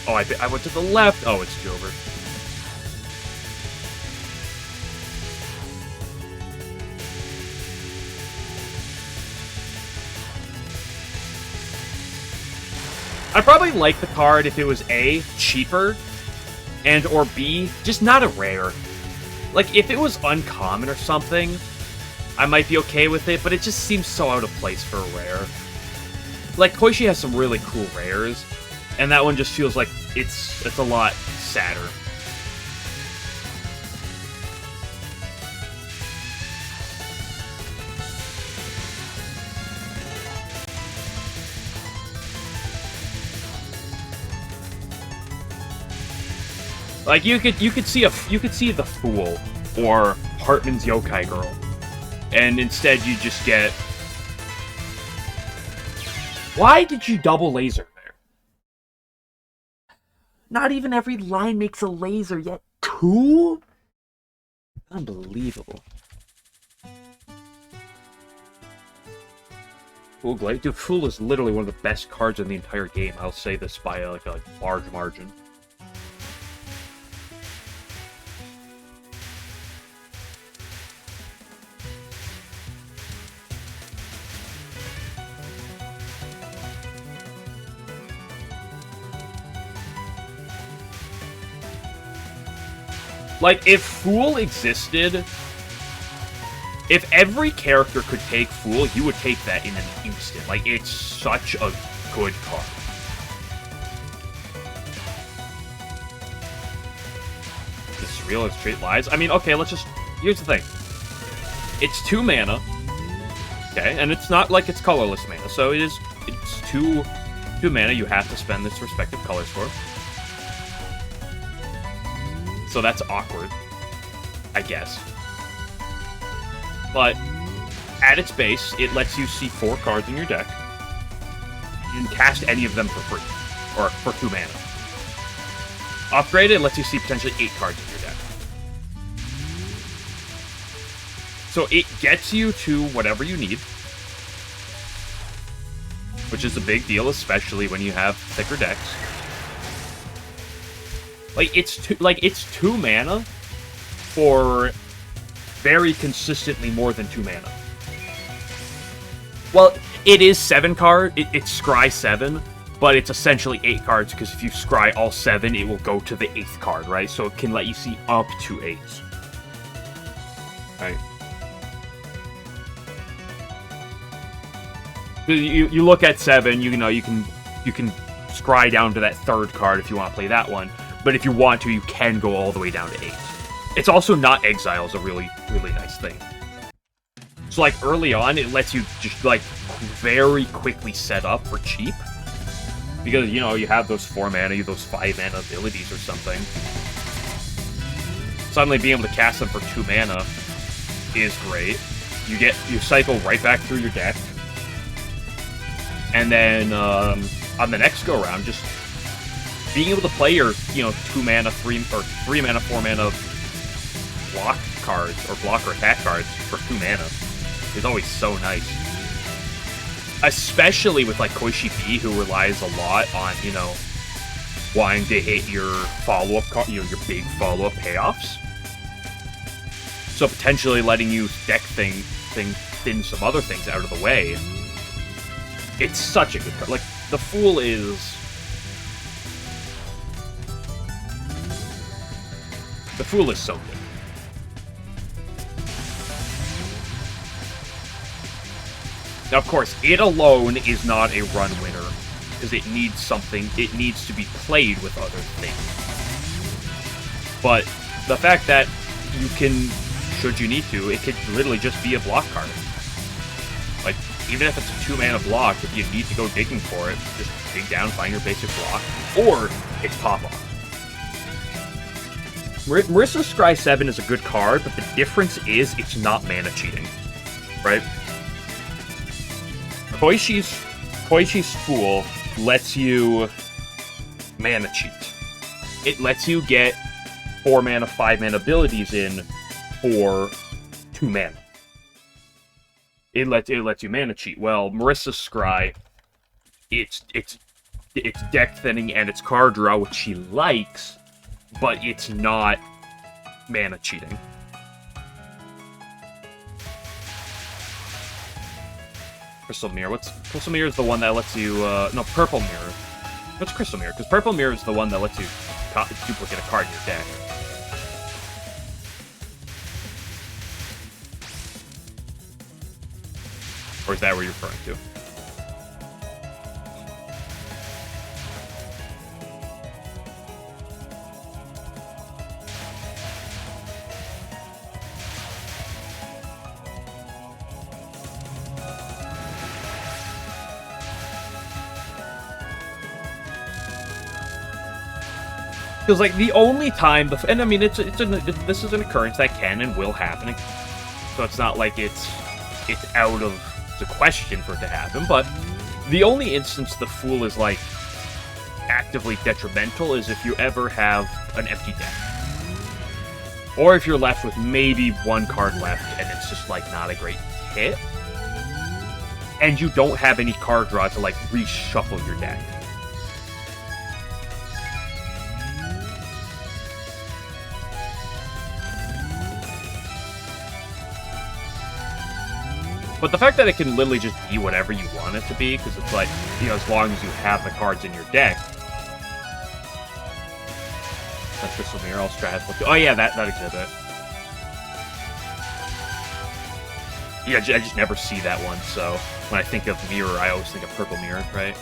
Oh, I went to the left. Oh, it's Jover. I'd probably like the card if it was A, cheaper, and or B, just not a rare. Like, if it was uncommon or something, I might be okay with it, but it just seems so out of place for a rare. Like, Koishi has some really cool rares, and that one just feels like it's a lot sadder. Like you could see the Fool or Hartman's Yokai Girl, and instead you just get. Why did you double laser there? Not even every line makes a laser yet. 2? Unbelievable. Fool Glade? Dude, Fool is literally one of the best cards in the entire game. I'll say this by like a large margin. Like, if Fool existed, if every character could take Fool, you would take that in an instant. Like, it's such a good card. This is real, it's straight lies. I mean, okay, let's just... Here's the thing. It's 2 mana. Okay, and it's not like it's colorless mana, so it's 2 mana you have to spend its respective colors for. So that's awkward, I guess. But at its base, it lets you see 4 cards in your deck. You can cast any of them for free, or for 2 mana. Upgraded, it lets you see potentially 8 cards in your deck. So it gets you to whatever you need, which is a big deal, especially when you have thicker decks. Like, it's 2 mana for very consistently more than 2 mana. Well, it is 7 card. It's scry 7, but it's essentially 8 cards, because if you scry all 7, it will go to the 8th card, right? So it can let you see up to 8s. Right? You look at 7, you know, you can scry down to that 3rd card if you want to play that one. But if you want to, you can go all the way down to 8. It's also not exile is a really, really nice thing. So, like, early on, it lets you just, like, very quickly set up for cheap. Because, you know, you have those 4 mana, those 5 mana abilities or something. Suddenly being able to cast them for 2 mana is great. You cycle right back through your deck. And then, on the next go-around, just being able to play your, 2 mana, 3 mana, 4 mana block cards, or block or attack cards for 2 mana is always so nice. Especially with, like, Koishi B, who relies a lot on, wanting to hit your follow-up, your big follow-up payoffs. So potentially letting you deck thin some other things out of the way. It's such a good card. Like, the Fool is... The Fool is so good. Now, of course, it alone is not a run winner, because it needs something, it needs to be played with other things. But the fact that you can, should you need to, it could literally just be a block card. Like, even if it's a 2 mana block, if you need to go digging for it, just dig down, find your basic block, or it's pop-off. Marissa's Scry 7 is a good card, but the difference is it's not mana cheating, right? Koishi's Fool lets you mana cheat. It lets you get 4 mana, 5 mana abilities in for 2 mana. It lets you mana cheat. Well, Marissa's Scry, it's deck thinning and it's card draw, which she likes, but it's not mana cheating. Crystal Mirror. Crystal Mirror is the one that lets you, no, Purple Mirror. What's Crystal Mirror? Because Purple Mirror is the one that lets you duplicate a card in your deck. Or is that what you're referring to? Because, like, the only time, and I mean, this is an occurrence that can and will happen, so it's not like it's out of the question for it to happen, but the only instance the Fool is, like, actively detrimental is if you ever have an empty deck. Or if you're left with maybe 1 card left, and it's just, like, not a great hit. and you don't have any card draw to, like, reshuffle your deck. But the fact that it can literally just be whatever you want it to be, because it's like, you know, as long as you have the cards in your deck. That's Crystal Mirror, Strat. Oh yeah, that exhibit. Yeah, I just never see that one, so when I think of Mirror, I always think of Purple Mirror, right?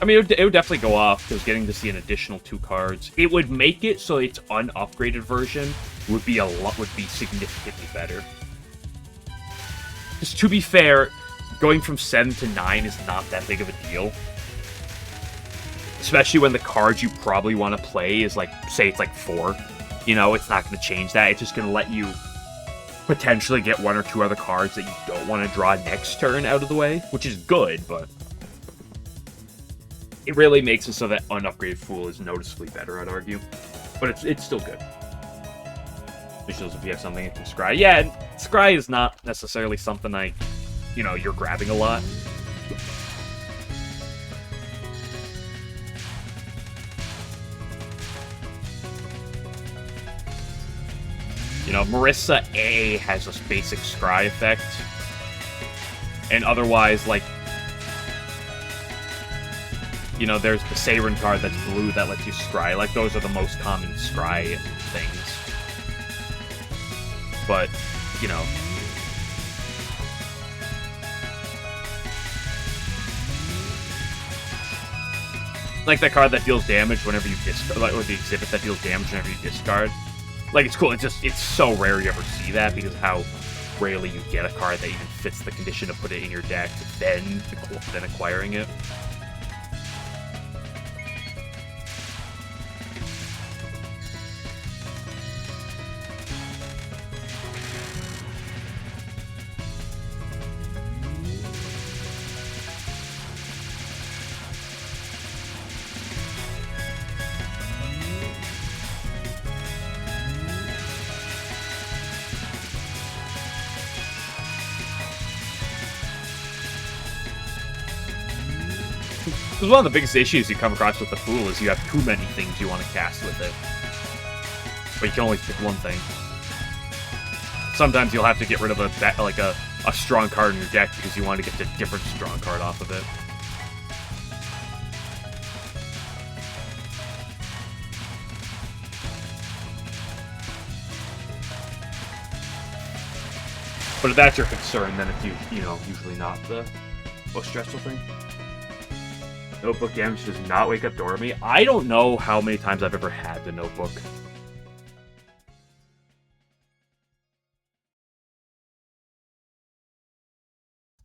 I mean, it would definitely go off, because getting to see an additional 2 cards, it would make it so its unupgraded version would be significantly better. Because to be fair, going from 7 to 9 is not that big of a deal. Especially when the cards you probably want to play is, like, say it's like 4. You know, it's not going to change that. It's just going to let you potentially get 1 or 2 other cards that you don't want to draw next turn out of the way, which is good, but it really makes it so that unupgraded Fool is noticeably better, I'd argue. But it's still good. It shows if you have something that can scry. Yeah, scry is not necessarily something you're grabbing a lot. You know, Marissa A has this basic scry effect. And otherwise, like, you know, there's the Seiren card that's blue that lets you scry. Like, those are the most common scry things. But, you know. Like that card that deals damage whenever you discard, like, or the exhibit that deals damage whenever you discard. Like, it's cool. It's so rare you ever see that because of how rarely you get a card that even fits the condition to put it in your deck, then acquiring it. Because one of the biggest issues you come across with the Fool is you have too many things you want to cast with it. But you can only pick one thing. Sometimes you'll have to get rid of a strong card in your deck because you want to get a different strong card off of it. But if that's your concern, then it's usually not the most stressful thing. Notebook damage does not wake up Dormy. I don't know how many times I've ever had the Notebook.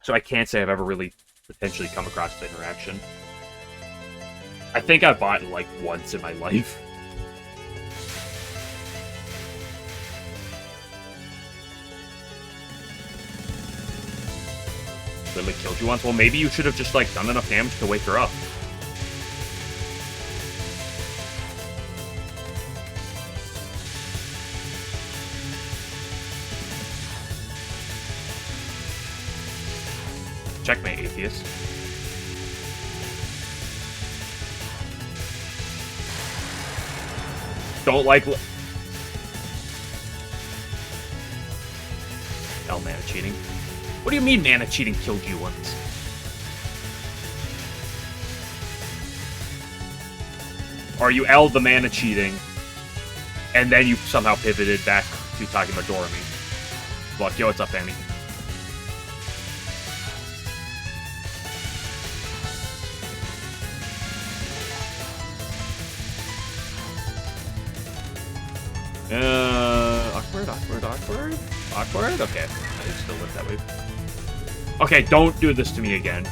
So I can't say I've ever really potentially come across the interaction. I think I bought it like once in my life. Literally killed you once. Well, maybe you should have just like done enough damage to wake her up. Checkmate, Atheist. Don't like... L mana cheating. What do you mean mana cheating killed you once? Or you L'd the mana cheating, and then you somehow pivoted back to talking about Dormy. Look, yo, what's up, Annie? Awkward? Okay. I still live that way. Okay, don't do this to me again.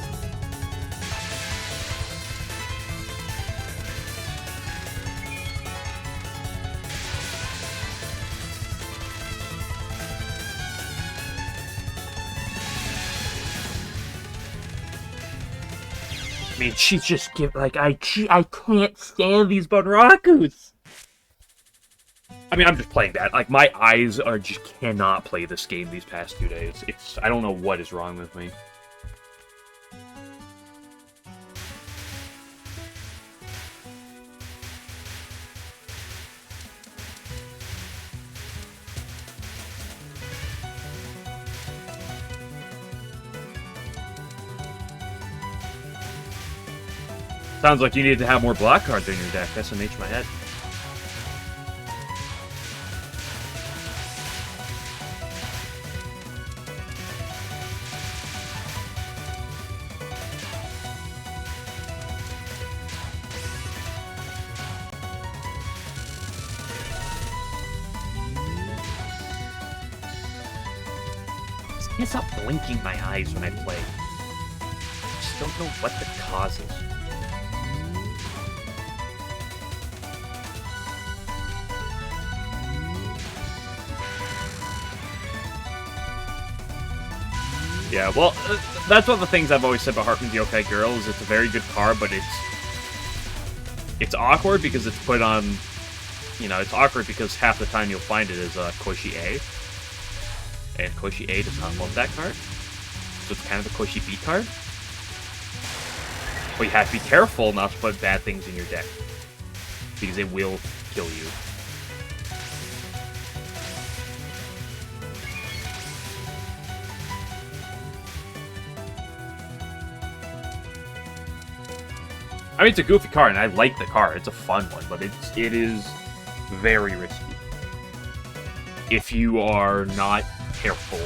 I mean, she just I can't stand these Bunrakus! I mean, I'm just playing that. Like, my eyes are just cannot play this game these past 2 days. I don't know what is wrong with me. Sounds like you need to have more black cards in your deck. SMH my head. I can't stop blinking my eyes when I play. I just don't know what the cause is. Yeah, well, that's one of the things I've always said about Hartman's Yokai Girl, is it's a very good card, but it's awkward because it's put on, you know, it's awkward because half the time you'll find it is Koshi A. And Koshi A does not love that card. So it's kind of a Koshi B card. But you have to be careful not to put bad things in your deck, because it will kill you. I mean, it's a goofy card, and I like the card. It's a fun one, but it is very risky if you are not careful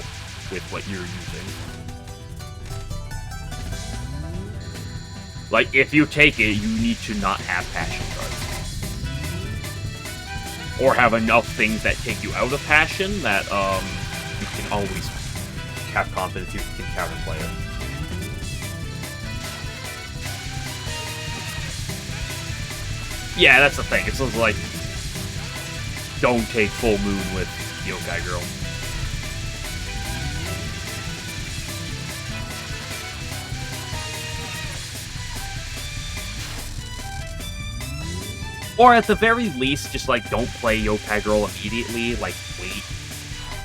with what you're using. Like, if you take it, you need to not have passion cards. Or have enough things that take you out of passion that you can always have confidence you can counterplay it. Yeah, that's the thing. It's just like, don't take Full Moon with Yokai Girl. Or at the very least, just like, don't play Yokai Girl immediately. Like, wait.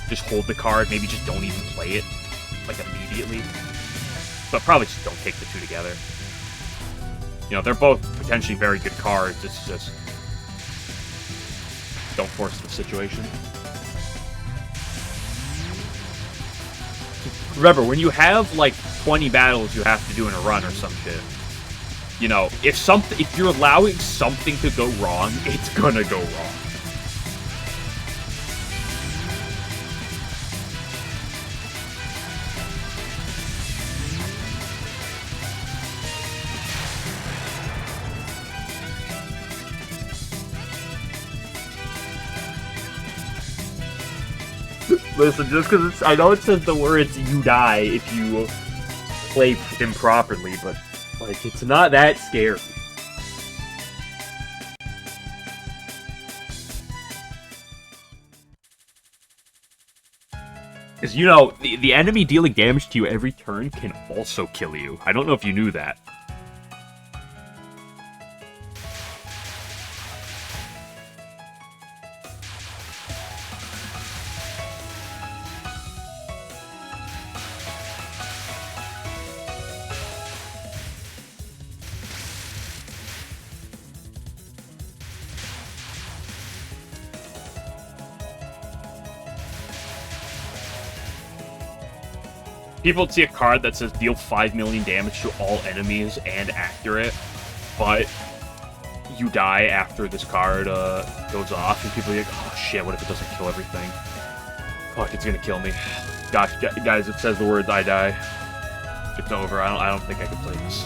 Just hold the card. Maybe just don't even play it, like, immediately. But probably just don't take the two together. You know, they're both potentially very good cards. It's just, don't force the situation. Remember, when you have, like, 20 battles you have to do in a run or some shit, you know, if you're allowing something to go wrong, it's gonna go wrong. Listen, just because I know it says the words "you die" if you play improperly, but, like, it's not that scary. Because, you know, the enemy dealing damage to you every turn can also kill you. I don't know if you knew that. People see a card that says deal 5 million damage to all enemies and accurate, but you die after this card goes off, and people are like, oh shit, what if it doesn't kill everything? Fuck, it's gonna kill me. Gosh, guys, it says the words I die. It's over. I don't think I can play this.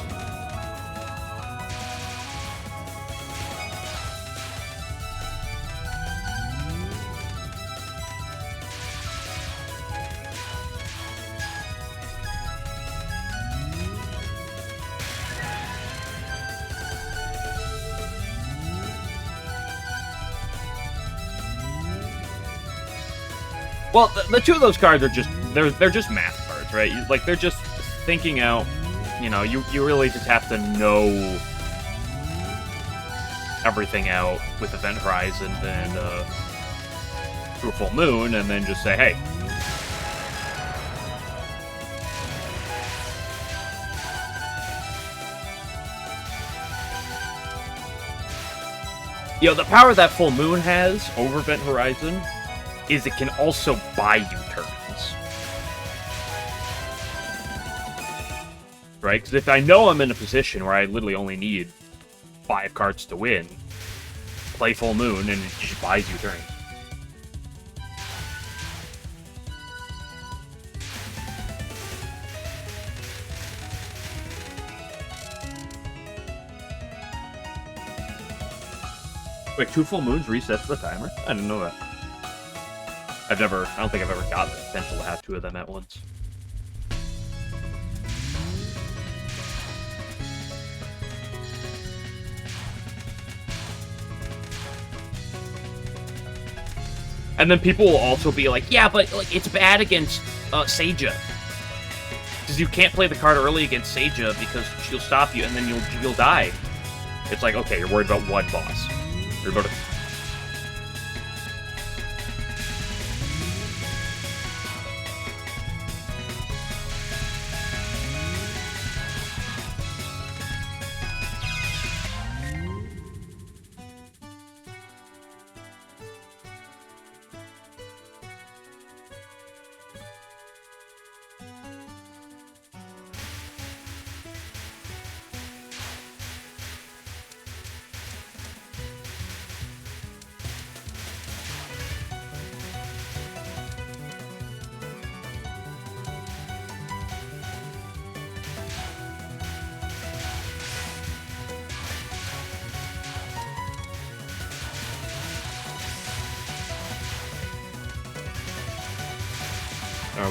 Well, the two of those cards are just they're just math cards, right? Like, they're just thinking out. You know, you really just have to know everything out with Event Horizon, and through a full moon, and then just say, hey. You know, the power that full moon has over Event Horizon is it can also buy you turns. Right? Because if I know I'm in a position where I literally only need 5 cards to win, play full moon, and it just buys you turns. Wait, 2 full moons resets the timer? I didn't know that. I don't think I've ever gotten the potential to have 2 of them at once. And then people will also be like, yeah, but like it's bad against Seija. Because you can't play the card early against Seija because she'll stop you and then you'll die. It's like, okay, you're worried about one boss. You're about to...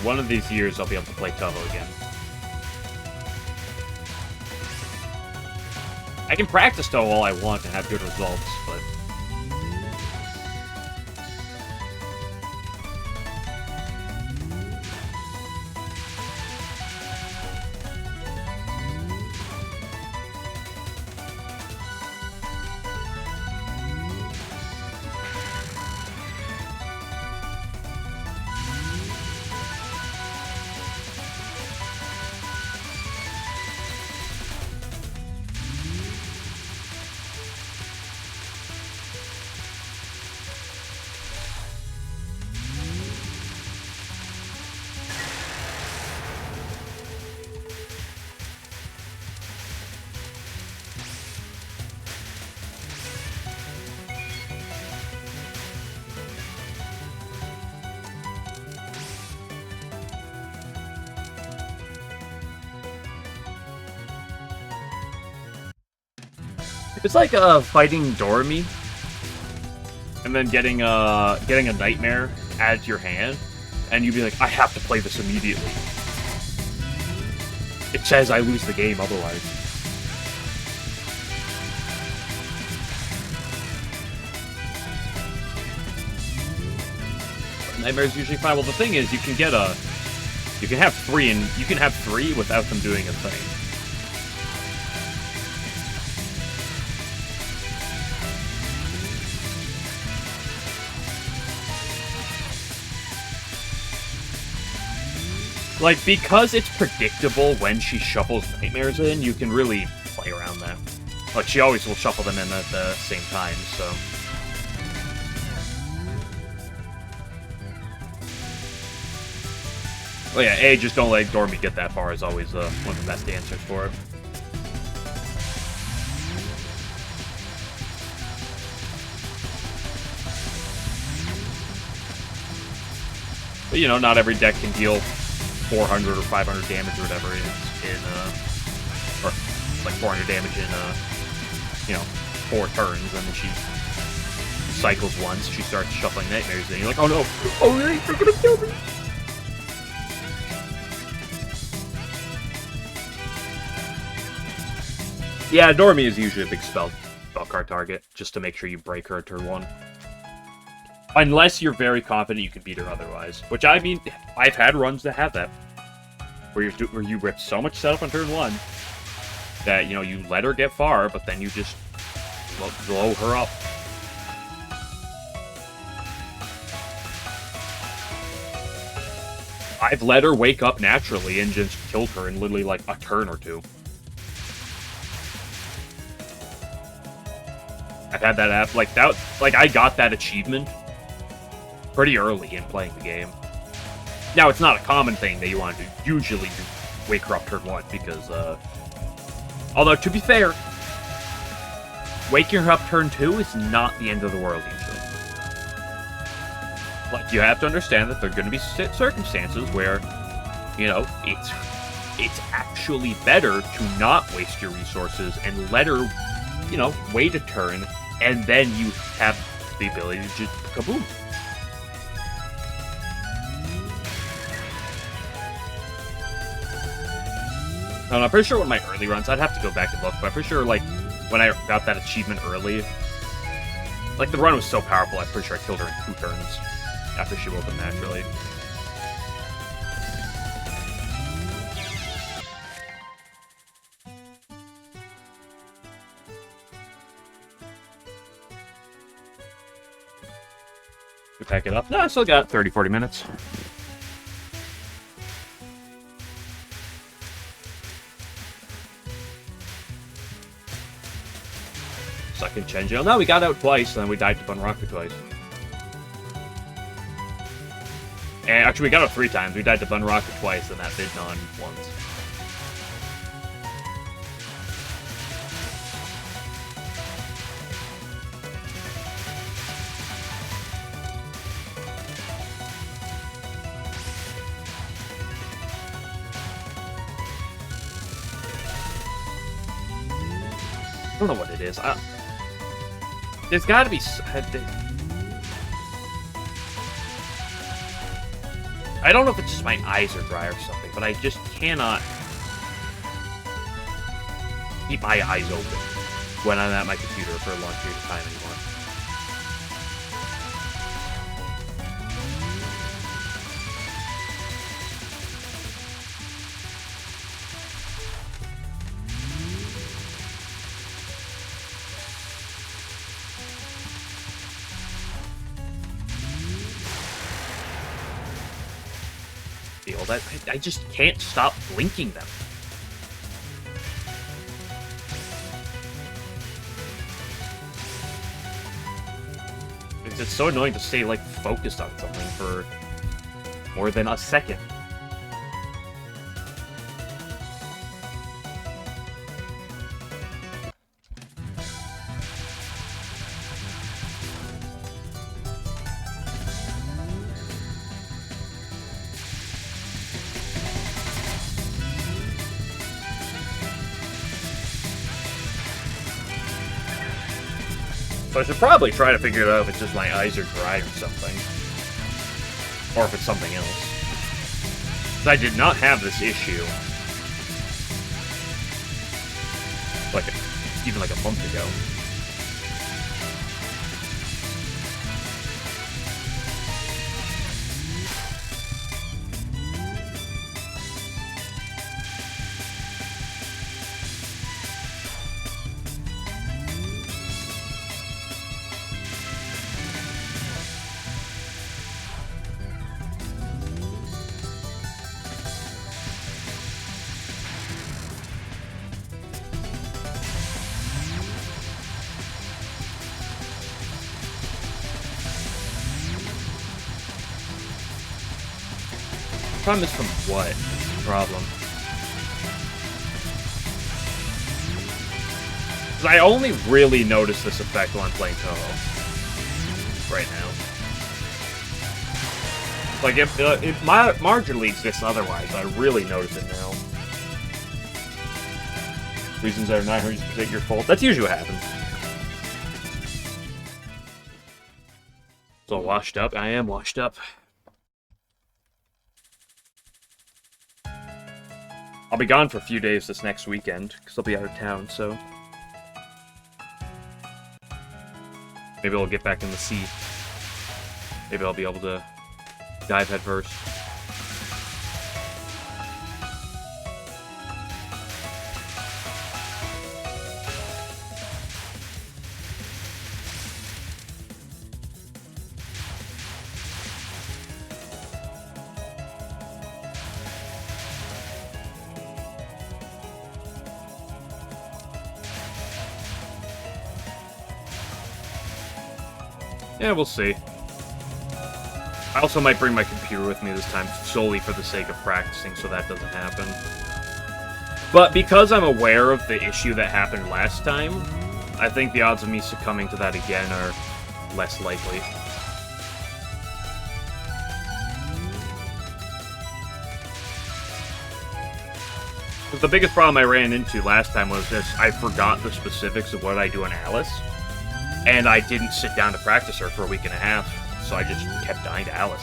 One of these years, I'll be able to play Touhou again. I can practice Touhou all I want and have good results, but... It's like fighting Doremi, and then getting a nightmare added to your hand, and you'd be like, I have to play this immediately. It says I lose the game otherwise. But nightmare's usually fine. Well, the thing is, you can have 3, and you can have 3 without them doing a thing. Like, because it's predictable when she shuffles nightmares in, you can really play around that. Like, she always will shuffle them in at the same time, so... Well, yeah, just don't let Doremi get that far is always one of the best answers for it. But, you know, not every deck can deal 400 or 500 damage or whatever it is in, or like 400 damage in, 4 turns, and then she cycles once, she starts shuffling nightmares, and you're like, oh no, oh really, they're gonna kill me! Yeah, Doremi is usually a big spell card target, just to make sure you break her at turn 1. Unless you're very confident you can beat her otherwise. Which, I mean, I've had runs that have that. Where you rip so much setup on turn 1 that, you know, you let her get far, but then you just blow her up. I've let her wake up naturally and just killed her in literally like a turn or two. I've had that app like that. Like I got that achievement pretty early in playing the game. Now it's not a common thing that you want to do. Usually, you wake her up turn 1 because, although to be fair, waking her up turn 2 is not the end of the world usually. Like you have to understand that there are going to be circumstances where, you know, it's actually better to not waste your resources and let her, you know, wait a turn, and then you have the ability to just kaboom. And I'm pretty sure in my early runs, I'd have to go back and look, but I'm pretty sure, like, when I got that achievement early, like, the run was so powerful, I'm pretty sure I killed her in 2 turns after she woke up naturally. We pack it up. No, I still got 30, 40 minutes. Second Chenjo. No, we got out twice, and then we died to Bunraku twice. And actually, we got out 3 times. We died to Bunraku twice, and that Vidnon once. I don't know what it is. There's gotta be... I don't know if it's just my eyes are dry or something, but I just cannot keep my eyes open when I'm at my computer for a long period of time anymore. I just can't stop blinking them. It's so annoying to stay, like, focused on something for more than a second. So I should probably try to figure it out if it's just my eyes are dry or something. Or if it's something else. Because I did not have this issue. Like, even like a month ago. Problem is from what? That's the problem. Because I only really notice this effect while I'm playing Touhou. Right now. Like, if marginally exists otherwise, I really notice it now. Reasons that are not 100% your fault. That's usually what happens. So washed up? I am washed up. I'll be gone for a few days this next weekend, because I'll be out of town, so... Maybe I'll get back in the sea. Maybe I'll be able to dive headfirst. Yeah, we'll see. I also might bring my computer with me this time, solely for the sake of practicing, so that doesn't happen. But because I'm aware of the issue that happened last time, I think the odds of me succumbing to that again are less likely. But the biggest problem I ran into last time was just I forgot the specifics of what I do on Alice, and I didn't sit down to practice her for a week and a half, so I just kept dying to Alice.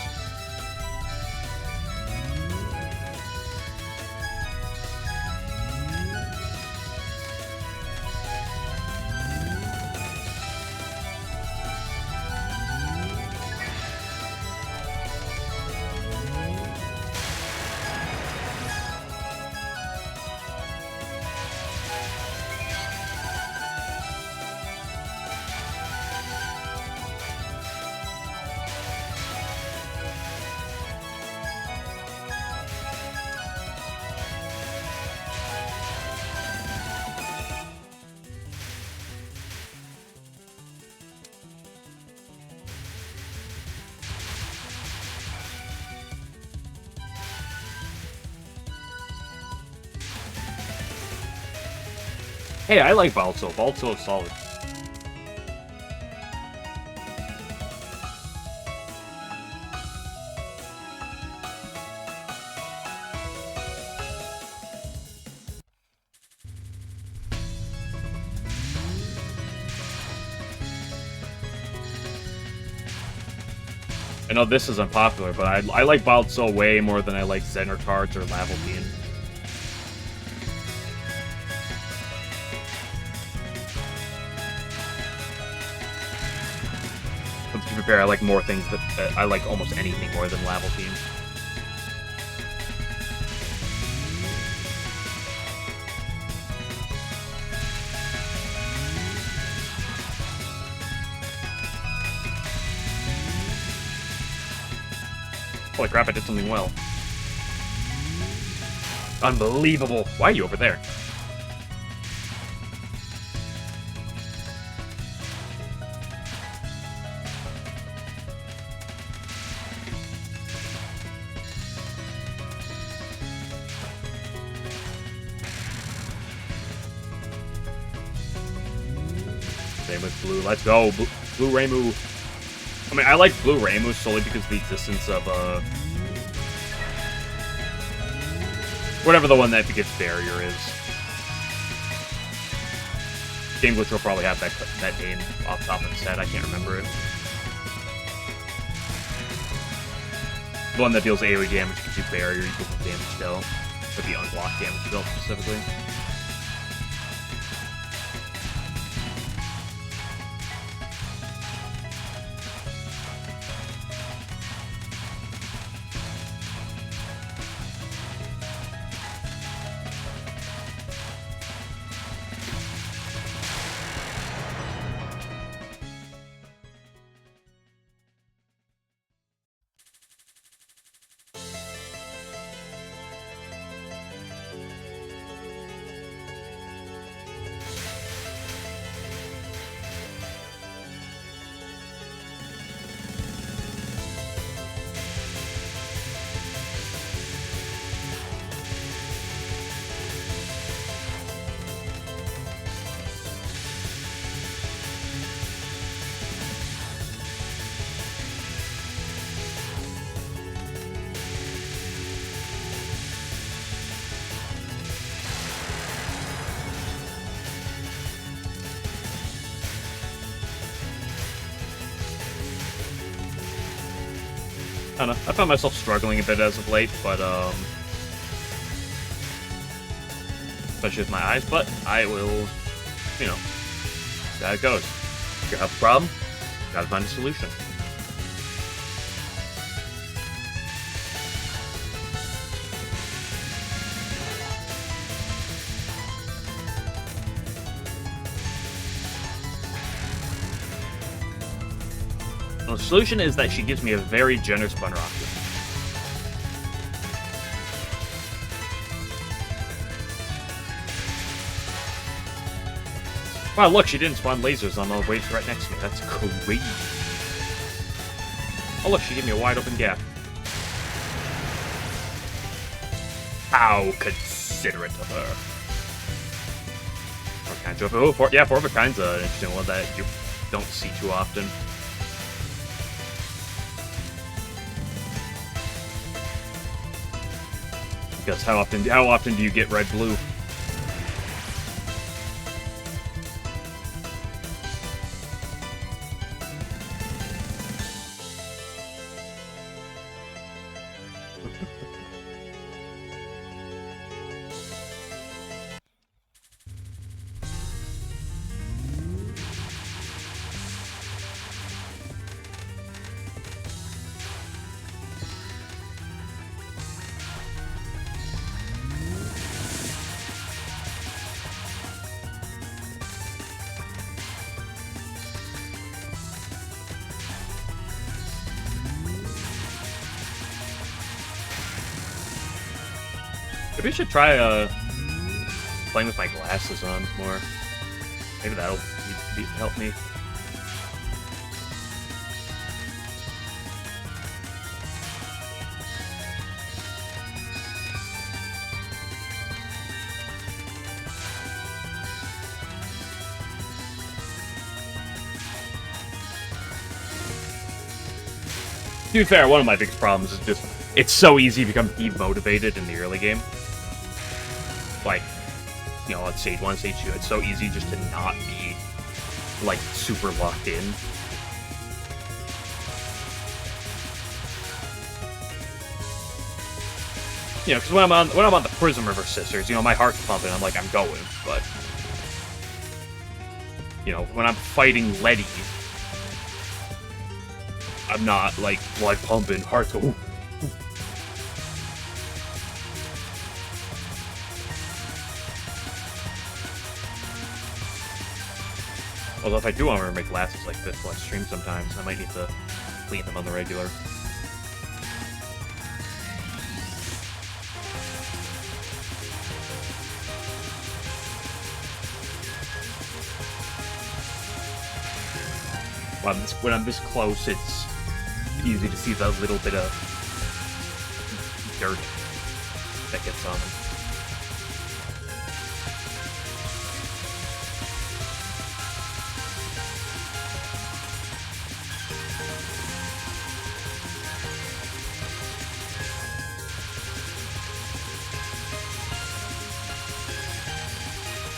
Hey, I like Balto. Balto is solid. I know this is unpopular, but I like Balto way more than I like Zener cards or Lavalpine. To be fair, I like more things that I like almost anything more than Lavalpine. Holy crap, I did something well. Unbelievable. Why are you over there? Same with blue. Let's go. Blue Reimu. I mean, I like Blue Reimu solely because of the existence of, whatever the one that begets barrier is. Game Glitch will probably have that name off the top of his head. I can't remember it. The one that deals AoE damage gives you barrier equals the damage dealt. Or the unblocked damage dealt specifically. I don't know. I found myself struggling a bit as of late, but, especially with my eyes, but I will, you know, see how it goes. If you have a problem, you gotta find a solution. The solution is that she gives me a very generous Bun Rocket. Wow, look, she didn't spawn lasers on the waves right next to me. That's crazy. Oh look, she gave me a wide open gap. How considerate of her. Yeah, four of a kind's an interesting one that you don't see too often. Because how often do you get red blue? Maybe I should try playing with my glasses on more. Maybe that'll help me. To be fair, one of my biggest problems is just it's so easy to become demotivated in the early game. Like, you know, let's say one, stage two, it's so easy just to not be, like, super locked in. You know, because when I'm on the Prism River Sisters, you know, my heart's pumping, I'm like, I'm going, but... You know, when I'm fighting Letty, I'm not, like, blood pumping, heart's going... Although if I do want to make glasses like this while I stream sometimes, I might need to clean them on the regular. When I'm this close, it's easy to see the little bit of dirt that gets on them.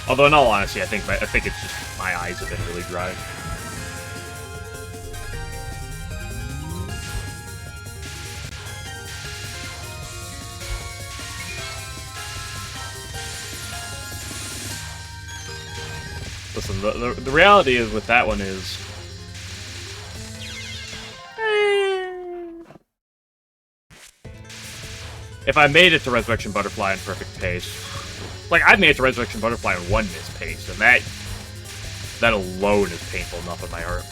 Although in all honesty, I think it's just my eyes have been really dry. Listen, the reality is with that one is... If I made it to Resurrection Butterfly in perfect pace... Like, I made it to Resurrection Butterfly in one miss pace, and that alone is painful enough in my heart.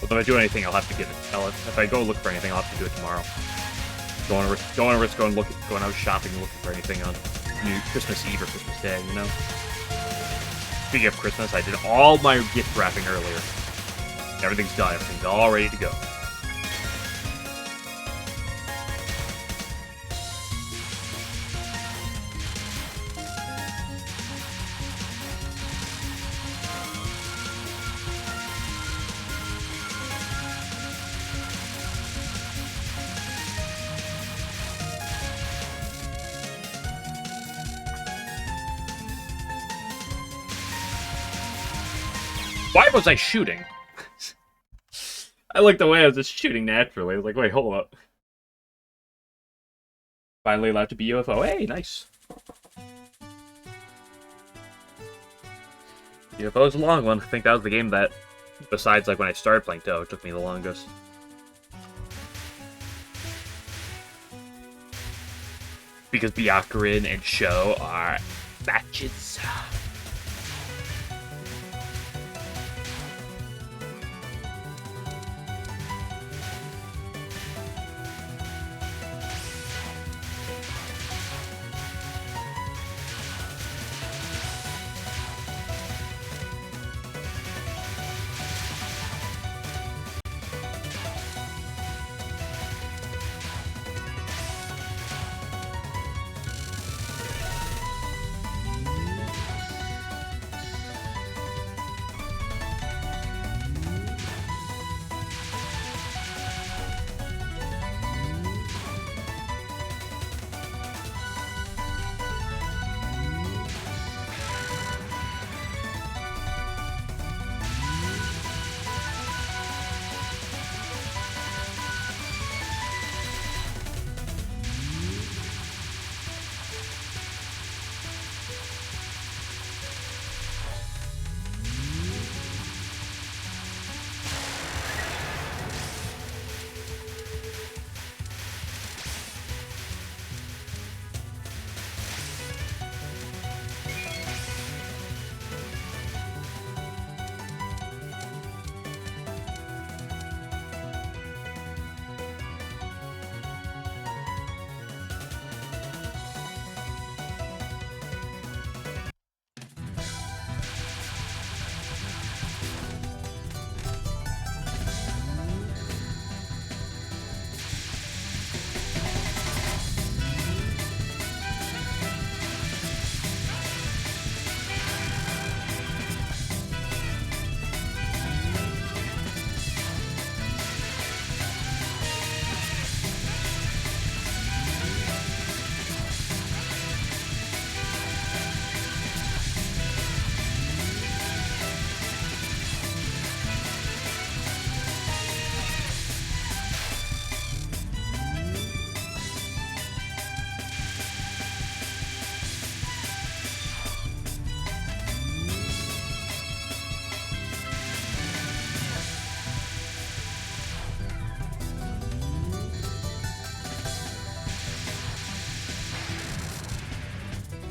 Although if I do anything, I'll have to get it. If I go look for anything, I'll have to do it tomorrow. Going out shopping, looking for anything on Christmas Eve or Christmas Day, you know? Speaking of Christmas, I did all my gift wrapping earlier. Everything's done. Everything's all ready to go. Why was I shooting? I looked away, I was just shooting naturally. I was like, wait, hold up. Finally allowed to be UFO. Hey, nice. UFO is a long one. I think that was the game that, besides like when I started playing Touhou, it took me the longest. Because Byakurin and Sho are matches.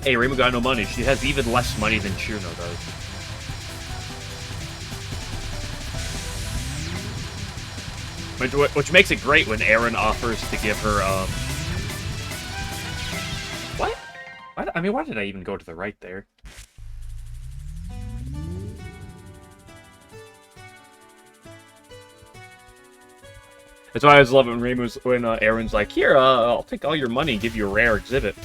Hey, Reimu got no money. She has even less money than Shirno does. Which makes it great when Aaron offers to give her, What? I mean, why did I even go to the right there? That's why I was loving when Aaron's like, here, I'll take all your money and give you a rare exhibit.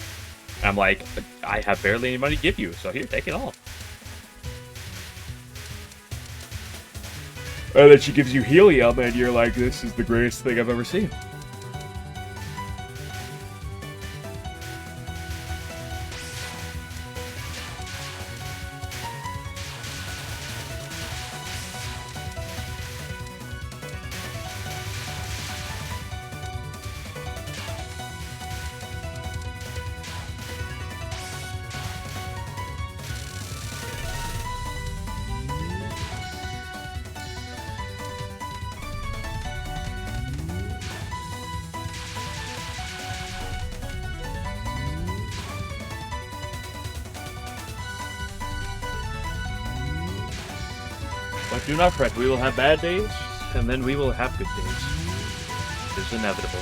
And I'm like, I have barely any money to give you, so here, take it all. And then she gives you helium, and you're like, this is the greatest thing I've ever seen. But do not fret, we will have bad days, and then we will have good days. It is inevitable.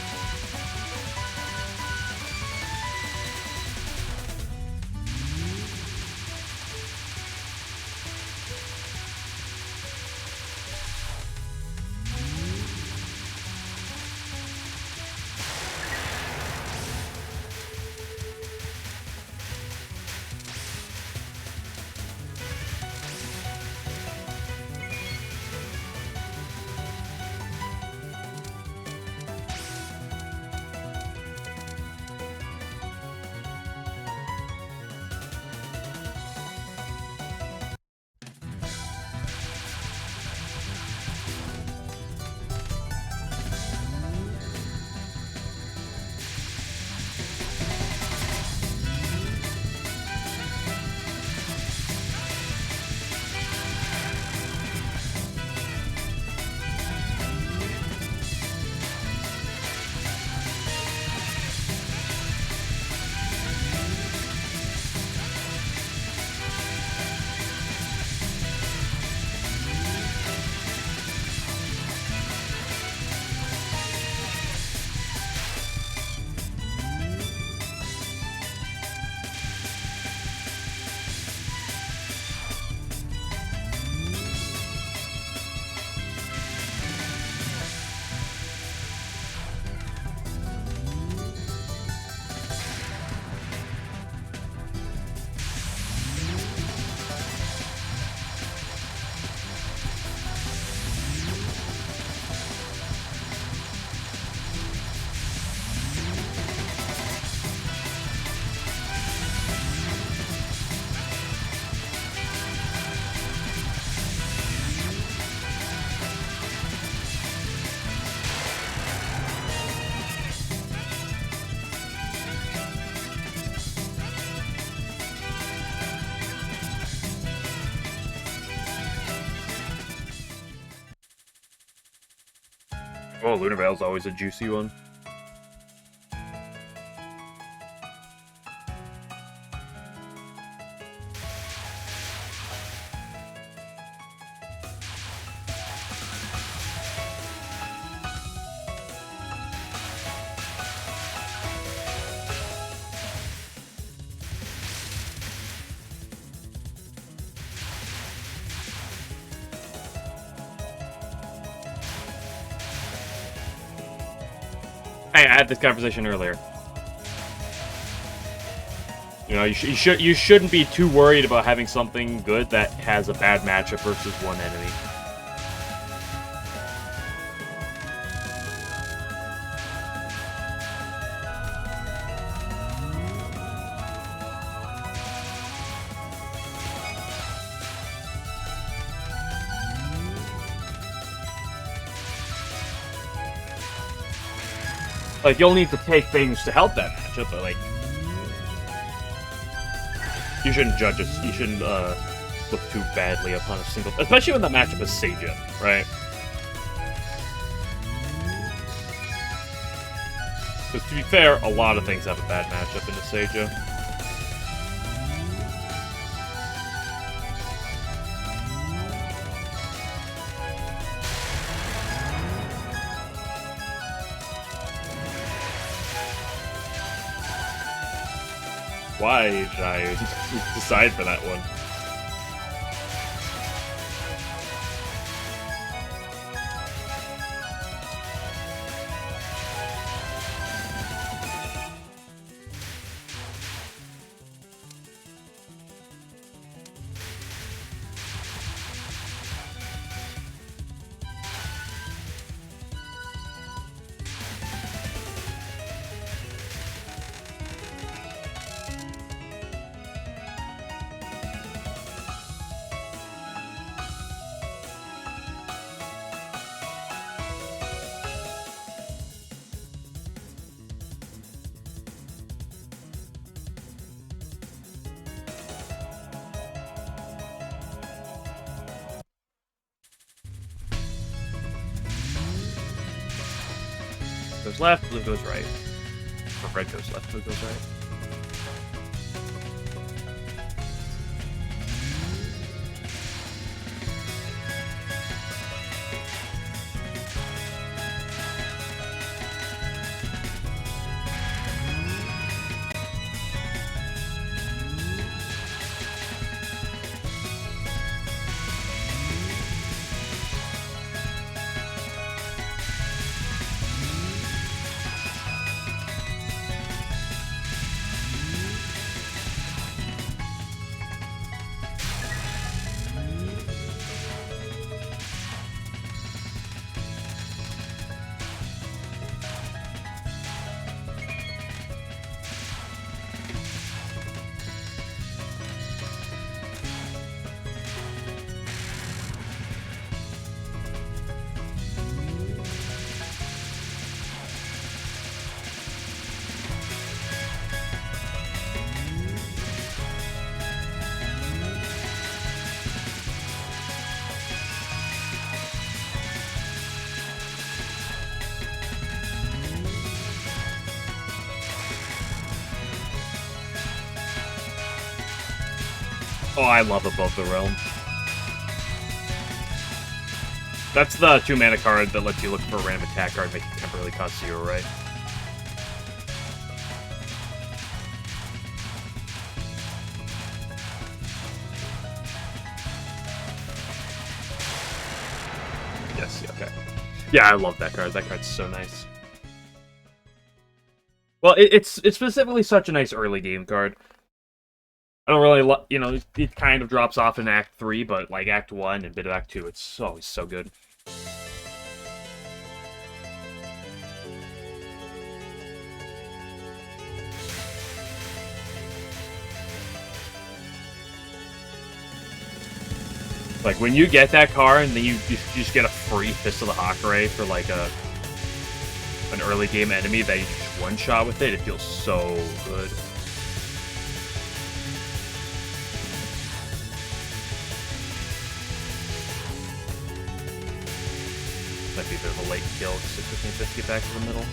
Oh, Lunar Veil's always a juicy one. I had this conversation earlier. You know, you shouldn't be too worried about having something good that has a bad matchup versus one enemy. Like, you'll need to take things to help that matchup, but, like, you shouldn't judge us. You shouldn't look too badly upon a single... Especially when the matchup is Seija, right? Because, to be fair, a lot of things have a bad matchup in the Seija. Why did I decide for that one? Goes left, blue goes right. Or red goes left, blue goes right. Oh, I love Above the Realm. That's the 2-mana card that lets you look for a random attack card, make it temporarily cost 0, right? Yes, yeah, okay. Yeah, I love that card. That card's so nice. Well, it's specifically such a nice early game card. I don't really, you know, it kind of drops off in Act 3, but like Act 1 and a bit of Act 2, it's always so good. Like, when you get that card, and then you just get a free Fist of the Hakurei for, like, an early game enemy that you just one-shot with it feels so good. might be a bit of a late kill because it took me a bit to get back to the middle.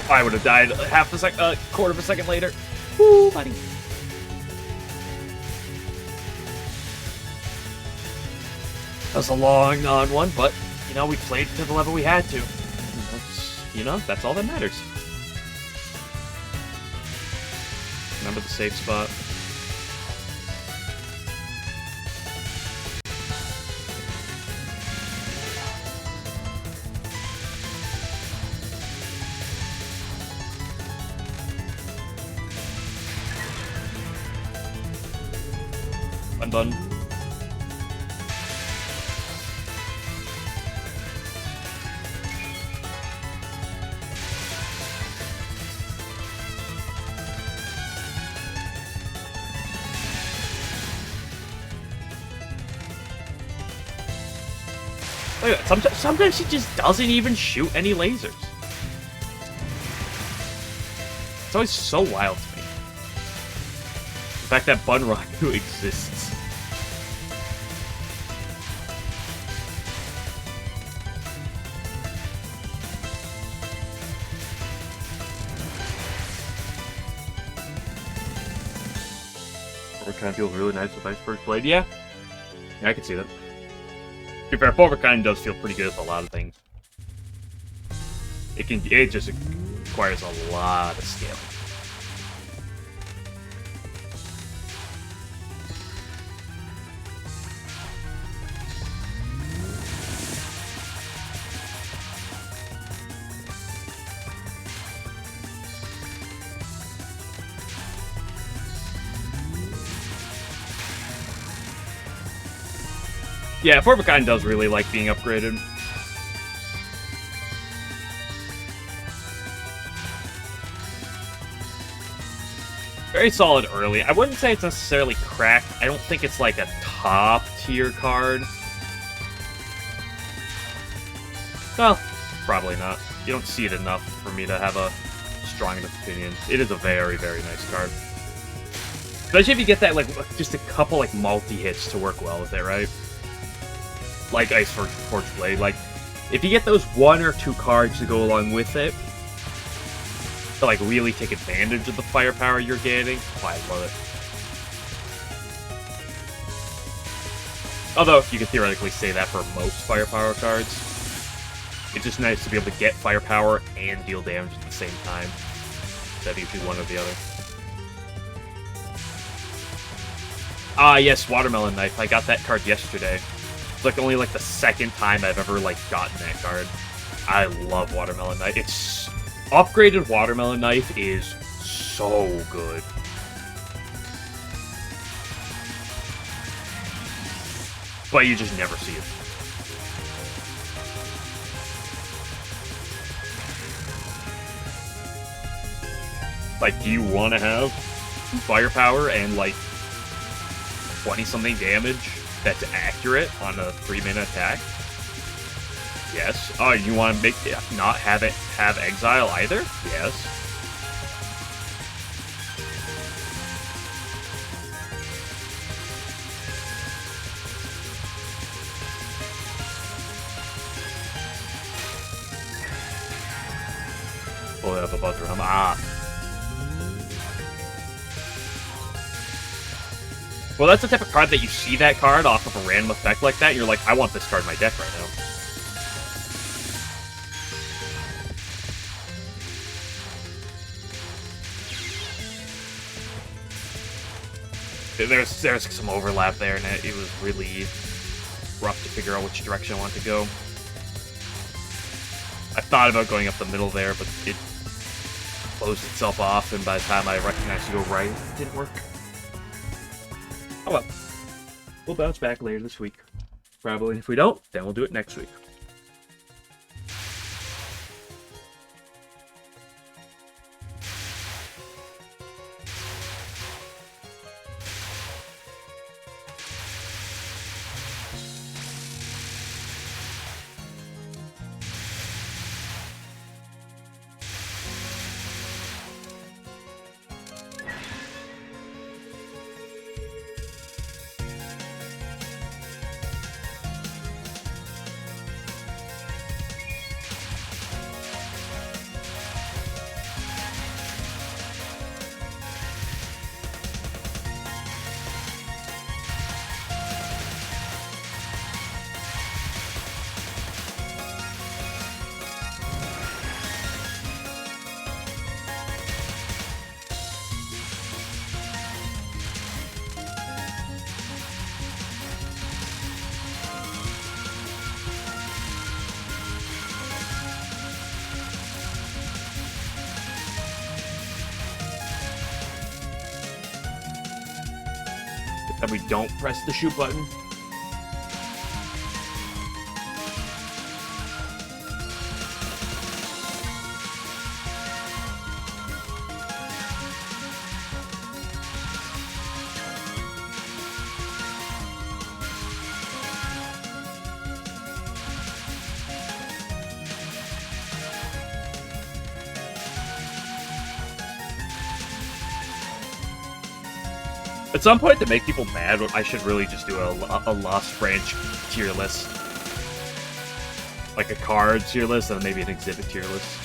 I would have died quarter of a second later. Woo, buddy. That was a long on one, but, you know, we played to the level we had to. That's all that matters. Remember the safe spot. I'm done. Look at that. Sometimes she just doesn't even shoot any lasers. It's always so wild to me. The fact that Bunraku exists. Kind of feels really nice with Iceberg's Blade. Yeah, I can see that. To be fair, Forverkind does feel pretty good with a lot of things. It just requires a lot of skill. Yeah, Forverkind does really like being upgraded. Very solid early. I wouldn't say it's necessarily cracked. I don't think it's like a top-tier card. Well, probably not. You don't see it enough for me to have a strong enough opinion. It is a very, very nice card. Especially if you get that, like, just a couple, like, multi-hits to work well with it, right? Like Iceforge Blade. Like, if you get those one or two cards to go along with it, to, like, really take advantage of the firepower you're getting, oh, I love it. Although, you could theoretically say that for most firepower cards. It's just nice to be able to get firepower and deal damage at the same time. Instead of usually one or the other. Ah, yes, Watermelon Knife. I got that card yesterday. It's like only like the second time I've ever like gotten that card. I love Watermelon Knife. It's upgraded Watermelon Knife is so good. But you just never see it. Like, do you want to have firepower and like 20-something damage that's accurate on a 3-mana attack? Yes. Oh, you want to make it not have exile either? Yes. Pull it up above the realm. Ah. Well, that's the type of card that you see that card off of a random effect like that, and you're like, I want this card in my deck right now. There's some overlap there, and it was really rough to figure out which direction I want to go. I thought about going up the middle there, but it closed itself off, and by the time I recognized to go right, it didn't work. Oh well. We'll bounce back later this week. Probably. If we don't, then we'll do it next week. that we don't press the shoot button. At some point, to make people mad, I should really just do a Lost Branch tier list. Like a card tier list, and maybe an exhibit tier list.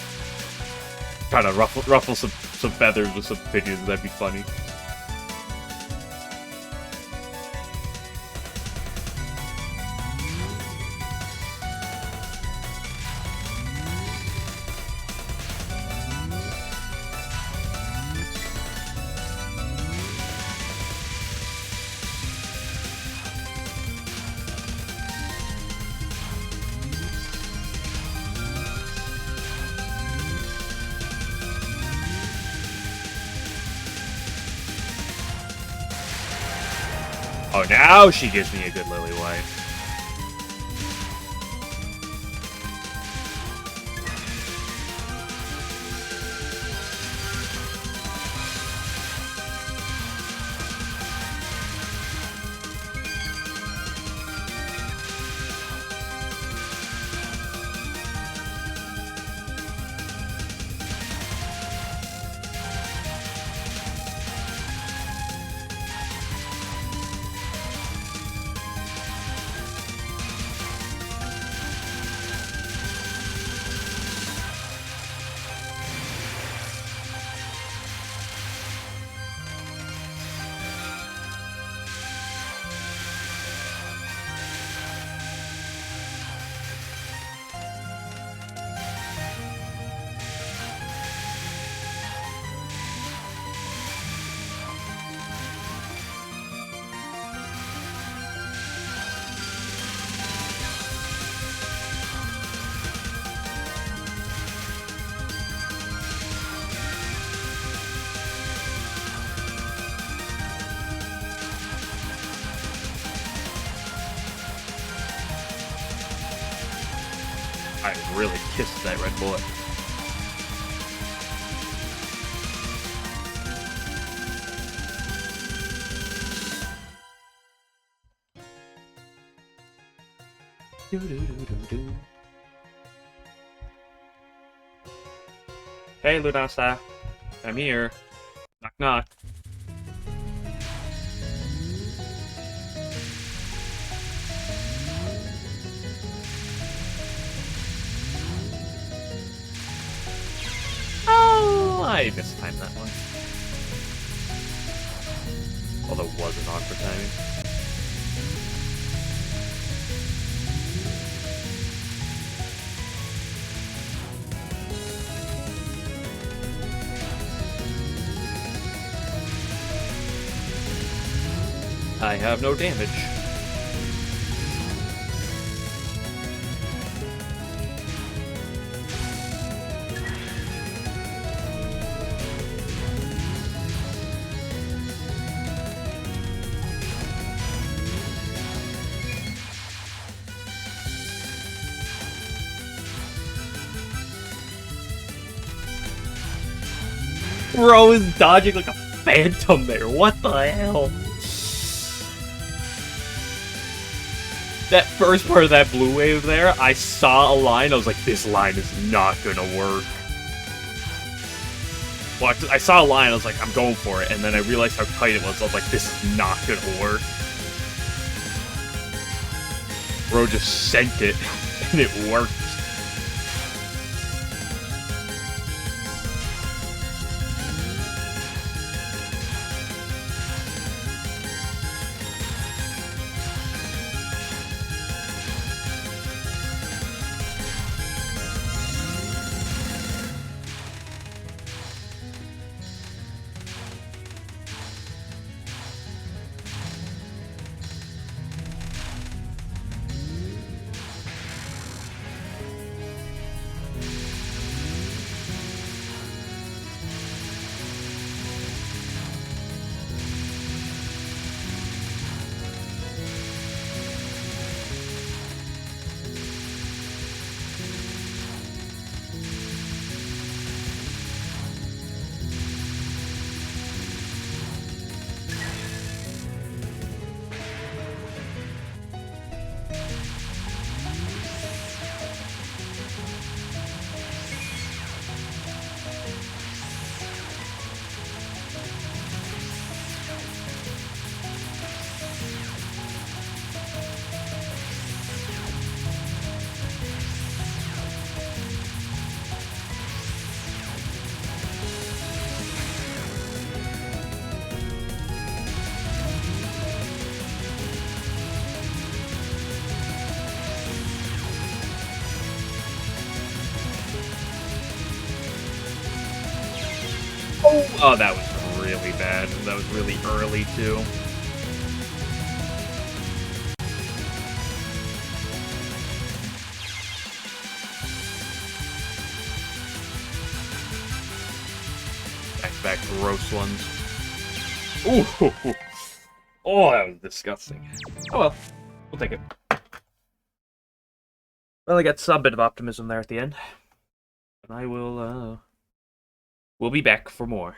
Try to ruffle some feathers with some opinions, that'd be funny. Oh, now she gives me a good Lily White. I really kissed that red bullet. Hey, Lunasa. I'm here. Knock, knock. Oh, I mistimed that one. Although it wasn't on for timing. I have no damage. Bro is dodging like a phantom there. What the hell? That first part of that blue wave there, I saw a line, I was like, this line is not gonna work. Well, I saw a line, I was like, I'm going for it, and then I realized how tight it was, I was like, this is not gonna work. Bro just sent it, and it worked. Oh, that was really bad. That was really early, too. Back-to-back gross ones. Ooh! Oh, that was disgusting. Oh well. We'll take it. Well, I got some bit of optimism there at the end. And I will, we'll be back for more.